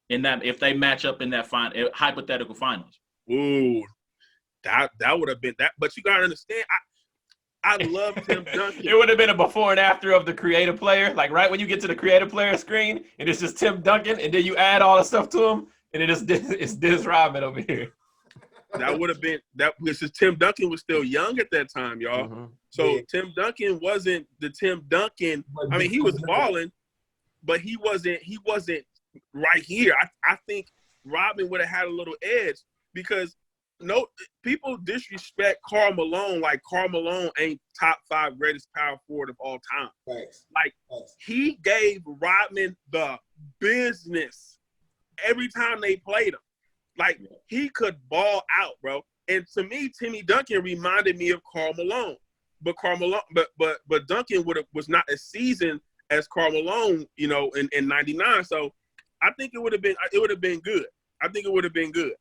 in that if they match up in that hypothetical finals? Ooh, that would have been that. But you gotta understand, I love Tim Duncan. It would have been a before and after of the creative player. Like, right when you get to the creative player screen, and it's just Tim Duncan, and then you add all the stuff to him, and it's Dennis Rodman over here. That would have been that because Tim Duncan was still young at that time, y'all. Mm-hmm. So Tim Duncan wasn't the Tim Duncan. I mean, he was balling, but he wasn't right here. I think Rodman would have had a little edge because people disrespect Karl Malone like Karl Malone ain't top 5 greatest power forward of all time. Thanks. Like, he gave Rodman the business every time they played him. Like, he could ball out, bro. And to me, Timmy Duncan reminded me of Karl Malone. But but Duncan was not as seasoned as Karl Malone, in '99. So I think it would have been good. I think it would have been good.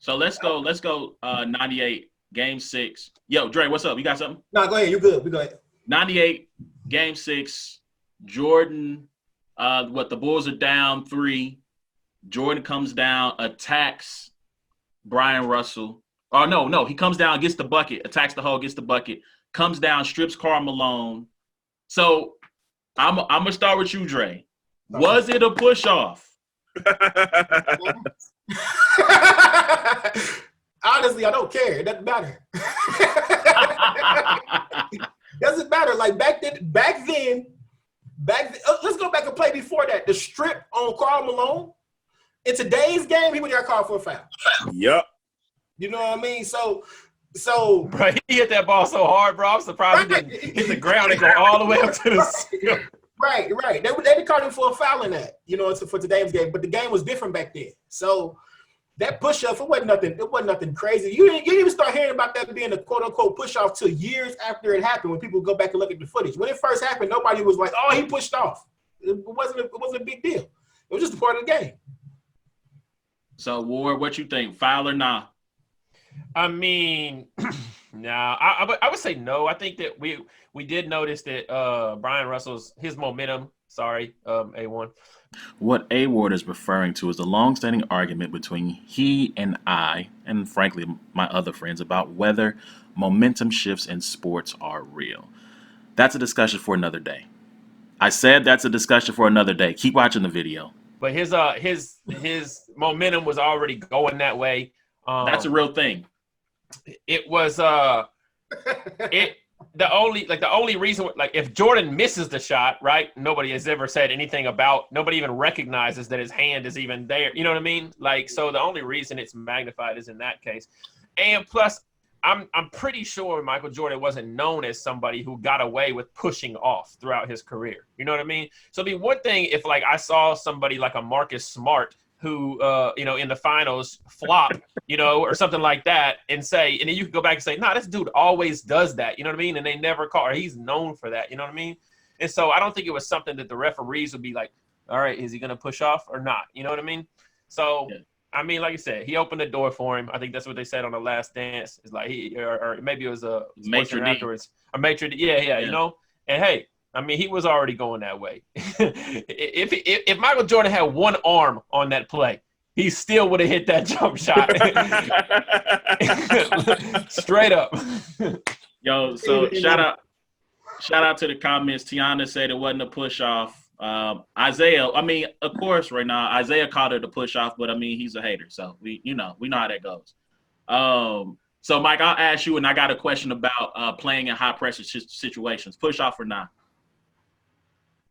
So let's go 98, game 6. Yo, Dre, what's up? You got something? No, go ahead. You good. We go ahead. 98, game 6, Jordan, the Bulls are down 3. Jordan comes down, attacks Brian Russell. Oh, no, he comes down, gets the bucket, attacks the hole, gets the bucket, comes down, strips Karl Malone. So I'm going to start with you, Dre. Was it a push-off? Honestly, I don't care. It doesn't matter. Doesn't matter. Like back then, let's go back and play before that. The strip on Karl Malone. In today's game, he would have got called for a foul. Yep. You know what I mean? So Bro, he hit that ball so hard, bro. I'm surprised he didn't hit the ground and go all the way up to the ceiling. Right. They didn't call him for a foul in that, for today's game. But the game was different back then. So that push-off, it wasn't nothing crazy. You didn't even start hearing about that being a quote-unquote push-off till years after it happened, when people go back and look at the footage. When it first happened, nobody was like, oh, he pushed off. It wasn't a big deal. It was just a part of the game. So, Ward, what you think? Foul or nah? I mean, nah, I would say no. I think that we did notice that Brian Russell's momentum. Sorry, A1. What A Ward is referring to is the long-standing argument between he and I, and frankly my other friends, about whether momentum shifts in sports are real. That's a discussion for another day. I said that's a discussion for another day. Keep watching the video. But his momentum was already going that way. That's a real thing. It was the only reason, like, if Jordan misses the shot, right? Nobody has ever said anything about. Nobody even recognizes that his hand is even there. You know what I mean? Like, so the only reason it's magnified is in that case. And plus, I'm pretty sure Michael Jordan wasn't known as somebody who got away with pushing off throughout his career. You know what I mean? So it'd be one thing if, like, I saw somebody like a Marcus Smart who, in the finals flop, or something like that, and then you can go back and say, nah, this dude always does that. You know what I mean? And they never call, or he's known for that. You know what I mean? And so I don't think it was something that the referees would be like, all right, is he going to push off or not? You know what I mean? So, yeah. I mean, like you said, he opened the door for him. I think that's what they said on The Last Dance. It's like or maybe it was a maitre d' afterwards. A maitre d', yeah, And hey, I mean, he was already going that way. if Michael Jordan had one arm on that play, he still would have hit that jump shot. Straight up. Yo, so shout out to the comments. Tiana said it wasn't a push off. Isaiah, I mean, of course, right now, Isaiah called it a push off, but I mean, he's a hater. So we know how that goes. So Mike, I'll ask you, and I got a question about playing in high pressure situations. Push off or not?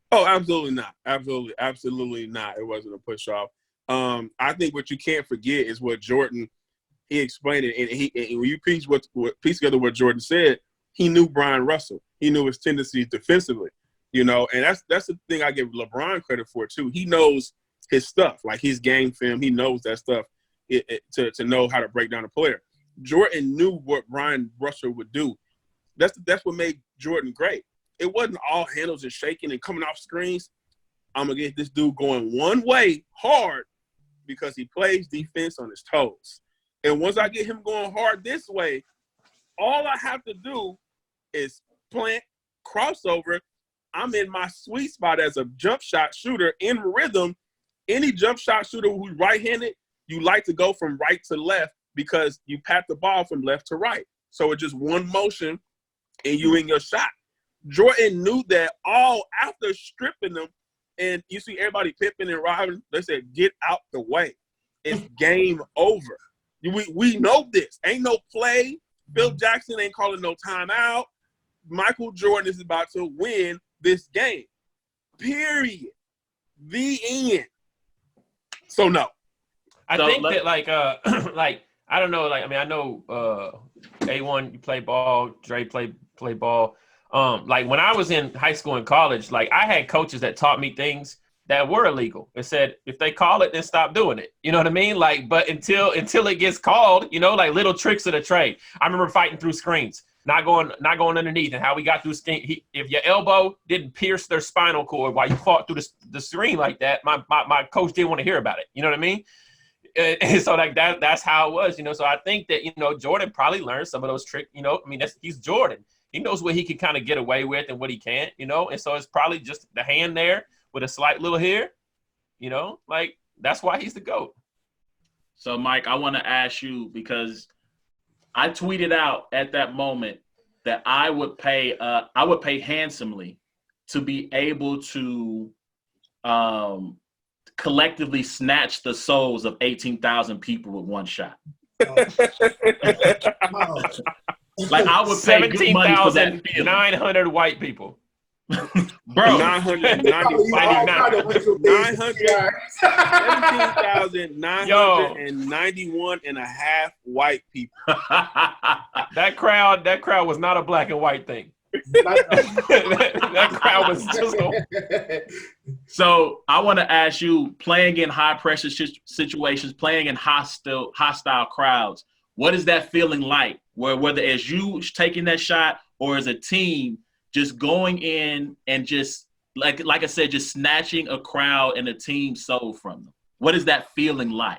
Oh, absolutely not. Absolutely not. It wasn't a push off. I think what you can't forget is what Jordan, he explained it, and when you piece together what Jordan said, he knew Brian Russell. He knew his tendencies defensively, and that's the thing I give LeBron credit for too. He knows his stuff, like his game film. He knows that stuff to know how to break down a player. Jordan knew what Brian Russell would do. That's what made Jordan great. It wasn't all handles and shaking and coming off screens. I'm going to get this dude going one way hard because he plays defense on his toes. And once I get him going hard this way, all I have to do is plant, crossover. I'm in my sweet spot as a jump shot shooter in rhythm. Any jump shot shooter who's right-handed, you like to go from right to left because you pat the ball from left to right. So it's just one motion and you in your shot. Jordan knew that all after stripping them, and you see everybody Pippen and Robin, they said, get out the way. It's game over. We know this. Ain't no play. Bill Jackson ain't calling no timeout. Michael Jordan is about to win this game. Period. The end. So, no. I think that, like, I don't know, like, I mean, I know A1, you play ball, Dre play ball. Like, when I was in high school and college, like, I had coaches that taught me things that were illegal. It said, if they call it, then stop doing it. You know what I mean? Like, but until it gets called, like little tricks of the trade. I remember fighting through screens, not going underneath, and how we got through screen. If your elbow didn't pierce their spinal cord while you fought through the screen like that, my coach didn't want to hear about it. You know what I mean? And so like that's how it was, So I think that, Jordan probably learned some of those tricks, I mean, he's Jordan. He knows what he can kind of get away with and what he can't, And so it's probably just the hand there with a slight little hair, like that's why he's the GOAT. So Mike, I want to ask you, because I tweeted out at that moment that I would pay handsomely to be able to collectively snatch the souls of 18,000 people with one shot. Like I would pay good money for that feeling. 17,900 white people. Bro, 17,991 and a half white people. That crowd was not a black and white thing. that crowd was just So I want to ask you, playing in high pressure situations, playing in hostile crowds, what is that feeling like? Whether as you taking that shot or as a team just going in and just like I said, just snatching a crowd and a team soul from them. What is that feeling like?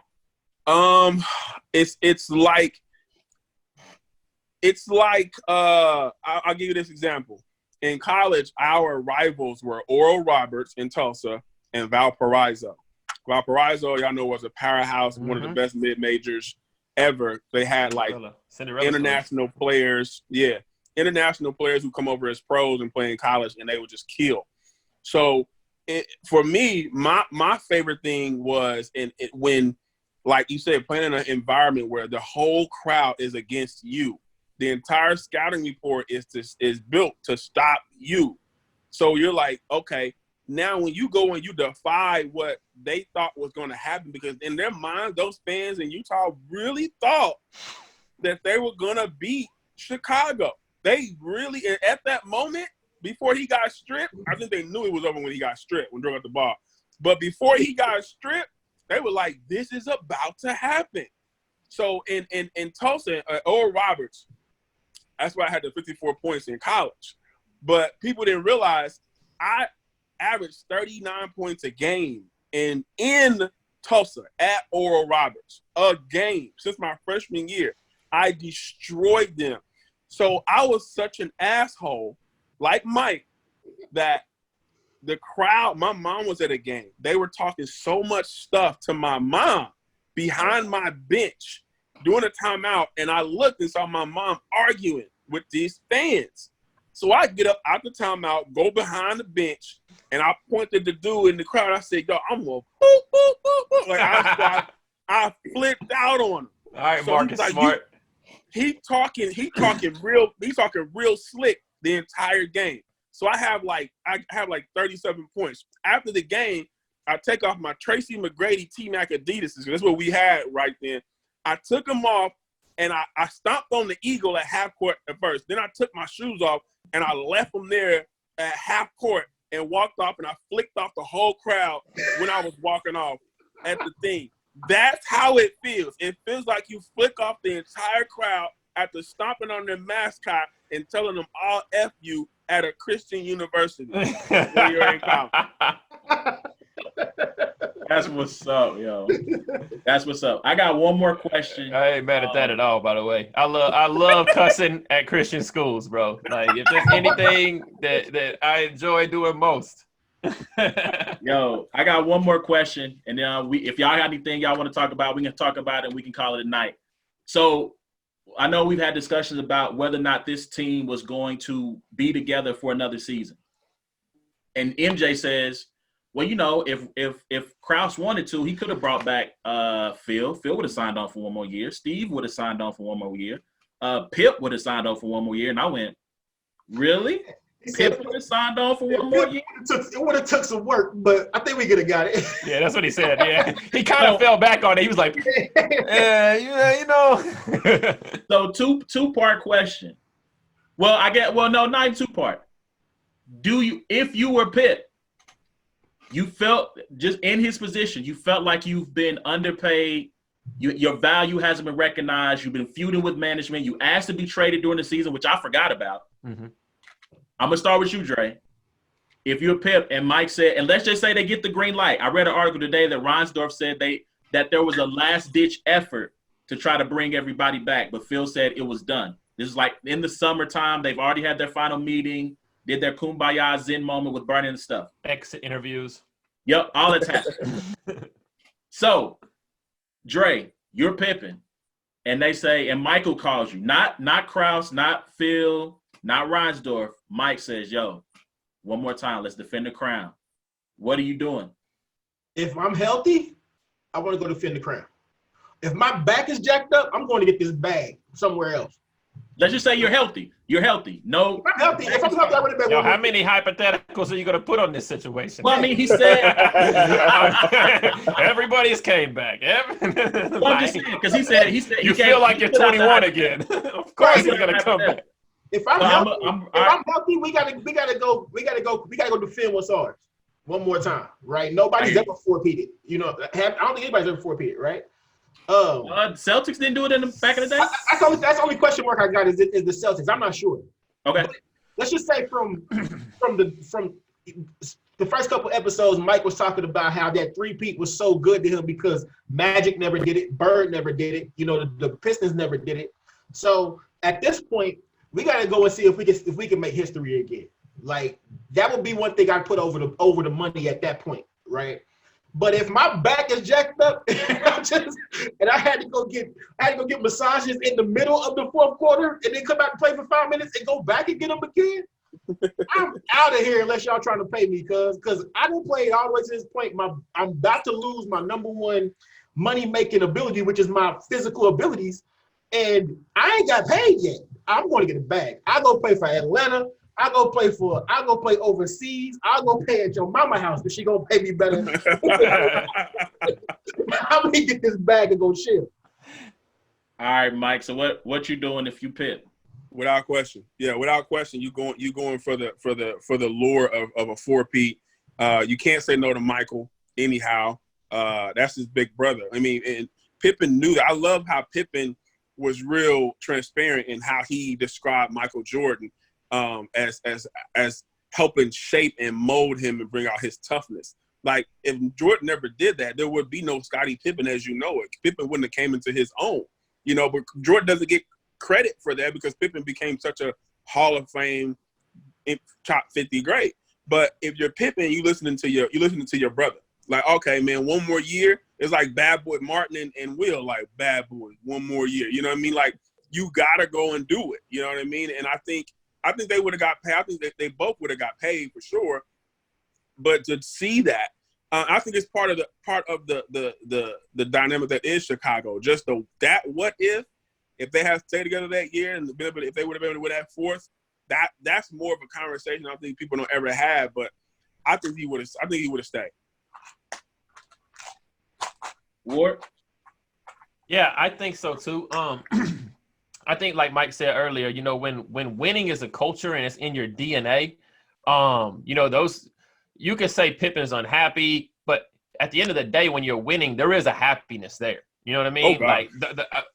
It's like I'll give you this example. In college, our rivals were Oral Roberts in Tulsa and Valparaiso. Valparaiso, y'all know, was a powerhouse, one of the best mid-majors ever. They had like international players. Yeah. International players who come over as pros and play in college, and they would just kill. So for me, my favorite thing was when, like you said, playing in an environment where the whole crowd is against you. The entire scouting report is built to stop you. So you're like, okay, now when you go and you defy what they thought was going to happen, because in their mind, those fans in Utah really thought that they were going to beat Chicago. They really, at that moment, before he got stripped, I think they knew it was over when he got stripped, when Dre got the ball. But before he got stripped, they were like, this is about to happen. So in Tulsa, Oral Roberts, that's why I had the 54 points in college. But people didn't realize I averaged 39 points a game in Tulsa at Oral Roberts, a game since my freshman year. I destroyed them. So I was such an asshole, like Mike, that the crowd, my mom was at a game. They were talking so much stuff to my mom behind my bench during a timeout, and I looked and saw my mom arguing with these fans. So I get up out the timeout, go behind the bench, and I pointed the dude in the crowd. I said, yo, I'm going to boop, boop, boop, boop. Like I flipped out on him. All right, so Marcus like, Smart. He talking real slick the entire game. So I have like 37 points. After the game, I take off my Tracy McGrady T-Mac Adidas. That's what we had right then. I took them off, and I stomped on the eagle at half court at first. Then I took my shoes off, and I left them there at half court and walked off, and I flicked off the whole crowd when I was walking off at the thing. That's how it feels. It feels like you flick off the entire crowd after stomping on their mascot and telling them all F you at a Christian university when you're in college. That's what's up, yo. That's what's up. I got one more question. I ain't mad at that at all, by the way. I love cussing at Christian schools, bro. Like, if there's anything that I enjoy doing most. Yo, I got one more question, and then if y'all got anything y'all want to talk about, we can talk about it and we can call it a night. So I know we've had discussions about whether or not this team was going to be together for another season. And MJ says, well, you know, if Krause wanted to, he could have brought back Phil. Phil would have signed on for one more year. Steve would have signed on for one more year. Pip would have signed on for one more year. And I went, really? Pip would have signed on for one more year? It would have took some work, but I think we could have got it. Yeah, that's what he said. Yeah, he kind of fell back on it. He was like, you know. So two-part question. Well, not even two-part. If you were Pip, you felt just in his position, you felt like you've been underpaid. Your value hasn't been recognized. You've been feuding with management. You asked to be traded during the season, which I forgot about. Mm-hmm. I'm going to start with you, Dre. If you're Pip and Mike said, and let's just say they get the green light. I read an article today that Reinsdorf said that there was a last-ditch effort to try to bring everybody back, but Phil said it was done. This is like in the summertime. They've already had their final meeting, did their kumbaya zen moment with Bernie and stuff. Exit interviews. Yep, all that's happened. So, Dre, you're Pippin, and they say, and Michael calls you, not Krause, not Phil, not Reinsdorf. Mike says, yo, one more time, let's defend the crown. What are you doing? If I'm healthy, I want to go defend the crown. If my back is jacked up, I'm going to get this bag somewhere else. Let's just say you're healthy. You're healthy. No. If I'm healthy, I would have been Yo, one how more. many hypotheticals are you gonna put on this situation? Well, I mean, he said. Everybody's came back. Well, I'm just saying because he said you he feel like you're put out the 21 again. Of course, Right. he's gonna come back. If I'm Well, healthy, we gotta go defend what's ours one more time, right? Nobody's ever four-peated. You know, I don't think anybody's ever four-peated, right? Celtics didn't do it in the back of the day. That's the only question mark I got is the Celtics. I'm not sure. Okay. But let's just say from the first couple episodes, Mike was talking about how that three-peat was so good to him because Magic never did it, Bird never did it, you know, the Pistons never did it. So at this point, we got to go and see if we can make history again. Like that would be one thing I'd put over the money at that point, right? But if my back is jacked up and I had to go get massages in the middle of the fourth quarter and then come out and play for 5 minutes and go back and get them again, I'm out of here unless y'all trying to pay me, because I done played all the way to this point. I'm about to lose my number one money-making ability, which is my physical abilities, and I ain't got paid yet. I'm going to get a bag. I go play for Atlanta. I go play overseas. I'll go pay at your mama house because she gonna pay me better. I'm gonna get this bag and go chill. All right, Mike. So what you doing if you pit? Without question, yeah, without question, you going for the lure of a four-peat. You can't say no to Michael anyhow. That's his big brother. I mean, and Pippen knew that. I love how Pippen was real transparent in how he described Michael Jordan as helping shape and mold him and bring out his toughness. Like if Jordan never did that, there would be no Scottie Pippen as you know it. Pippen wouldn't have came into his own, you know. But Jordan doesn't get credit for that because Pippen became such a Hall of Fame top 50 great. But if you're Pippen, you're listening to your brother. Like, okay, man, one more year. It's like Bad Boy Martin and Will, like Bad Boy, one more year. You know what I mean? Like you gotta go and do it. You know what I mean? And I think they would have got paid. I think they both would have got paid for sure. But to see that, I think it's part of the dynamic that is Chicago. Just that what if they had stayed together that year and if they would have been able to win that fourth, that's more of a conversation I think people don't ever have. But I think he would have stayed. Ward? Yeah, I think so too. I think like Mike said earlier, you know, when winning is a culture and it's in your DNA, you know, you can say Pippen's unhappy, but at the end of the day, when you're winning, there is a happiness there. You know what I mean? Oh, like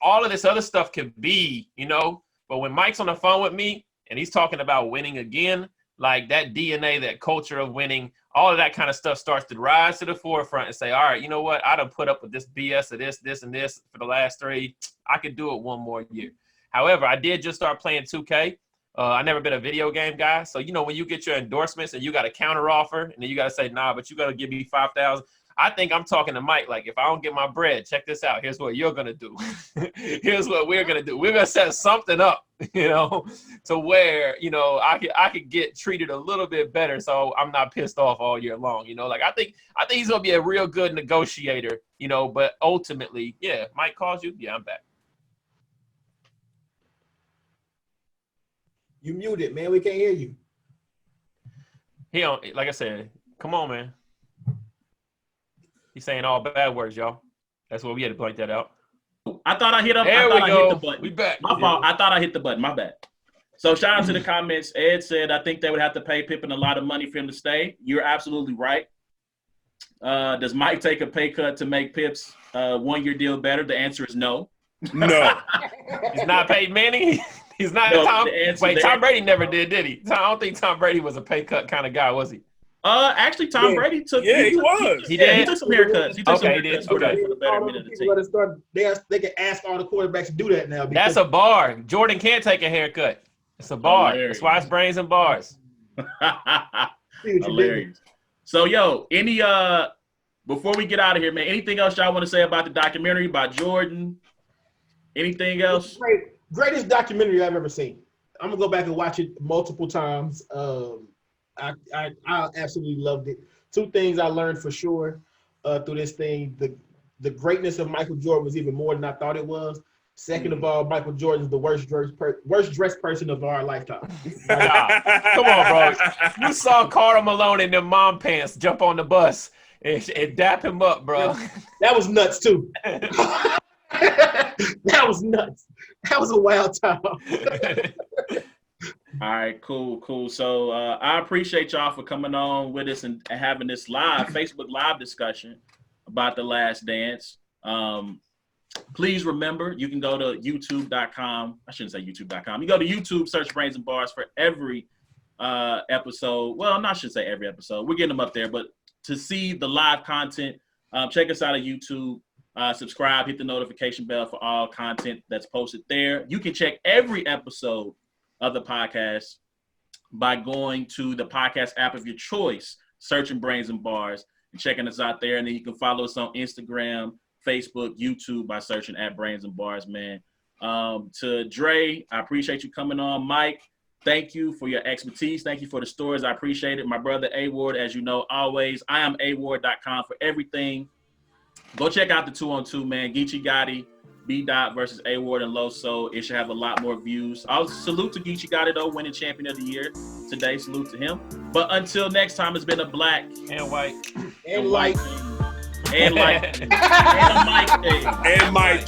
all of this other stuff can be, you know, but when Mike's on the phone with me and he's talking about winning again, like that DNA, that culture of winning, all of that kind of stuff starts to rise to the forefront and say, all right, you know what? I done put up with this BS of this, and this for the last 3. I could do it one more year. However, I did just start playing 2K. I never been a video game guy. So, you know, when you get your endorsements and you got a counter offer and then you got to say, nah, but you got to give me 5,000. I think I'm talking to Mike. Like, if I don't get my bread, check this out. Here's what you're going to do. Here's what we're going to do. We're going to set something up, you know, to where, you know, I could get treated a little bit better. So I'm not pissed off all year long. You know, like I think he's going to be a real good negotiator, you know, but ultimately, yeah, Mike calls you. Yeah, I'm back. You muted, man. We can't hear you. He don't, like I said, come on, man. He's saying all bad words, y'all. That's what we had to point that out. I thought I hit up. There I we thought go. I hit the button. We back. My fault. I thought I hit the button. My bad. So shout out to the comments. Ed said, I think they would have to pay Pippen a lot of money for him to stay. You're absolutely right. Does Mike take a pay cut to make Pip's 1-year deal better? The answer is no. No. He's not paid Manny. He's not No, Tom. Wait, Tom answer- Brady never did he? I don't think Tom Brady was a pay cut kind of guy, was he? Actually, Tom Yeah. Brady took. Yeah, he was. He did? He took some haircuts. He took some Okay, he haircuts did. for Okay. the betterment of the team. They can ask all the quarterbacks to do that now. That's a bar. Jordan can't take a haircut. It's a bar. Hilarious. That's why it's brains and bars. Hilarious. So, yo, any before we get out of here, man, anything else y'all want to say about the documentary, about Jordan? Anything else? Greatest documentary I've ever seen. I'm gonna go back and watch it multiple times. I absolutely loved it. 2 things I learned for sure through this thing: the greatness of Michael Jordan was even more than I thought it was, Second of all, Michael Jordan is the worst dressed person of our lifetime. Nah, come on, bro. You saw Carter Malone in them mom pants jump on the bus and dap him up, bro. That was nuts too. That was nuts. That was a wild time. All right, cool. So I appreciate y'all for coming on with us and having this Facebook live discussion about The Last Dance. Please remember, you can go to youtube.com. I shouldn't say youtube.com. You go to YouTube, search Brains and Bars for every episode. Well, I shouldn't say every episode. We're getting them up there, but to see the live content, check us out on YouTube. Subscribe, hit the notification bell for all content that's posted there. You can check every episode of the podcast by going to the podcast app of your choice, searching Brains and Bars, and checking us out there. And then you can follow us on Instagram, Facebook, YouTube by searching at Brains and Bars, man. To Dre, I appreciate you coming on. Mike, thank you for your expertise. Thank you for the stories. I appreciate it. My brother A Ward, as you know, always, I am award.com for everything. Go check out the 2-on-2, man. Geechee Gotti, B-Dot versus A Ward and Loso. It should have a lot more views. I'll salute to Geechee Gotti, though, winning champion of the year today. Salute to him. But until next time, it's been a black And white. And light. And like and Mike.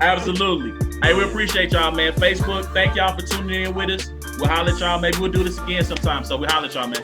Absolutely. Hey, we appreciate y'all, man. Facebook, thank y'all for tuning in with us. We'll holler at y'all. Maybe we'll do this again sometime. So we'll holler at y'all, man.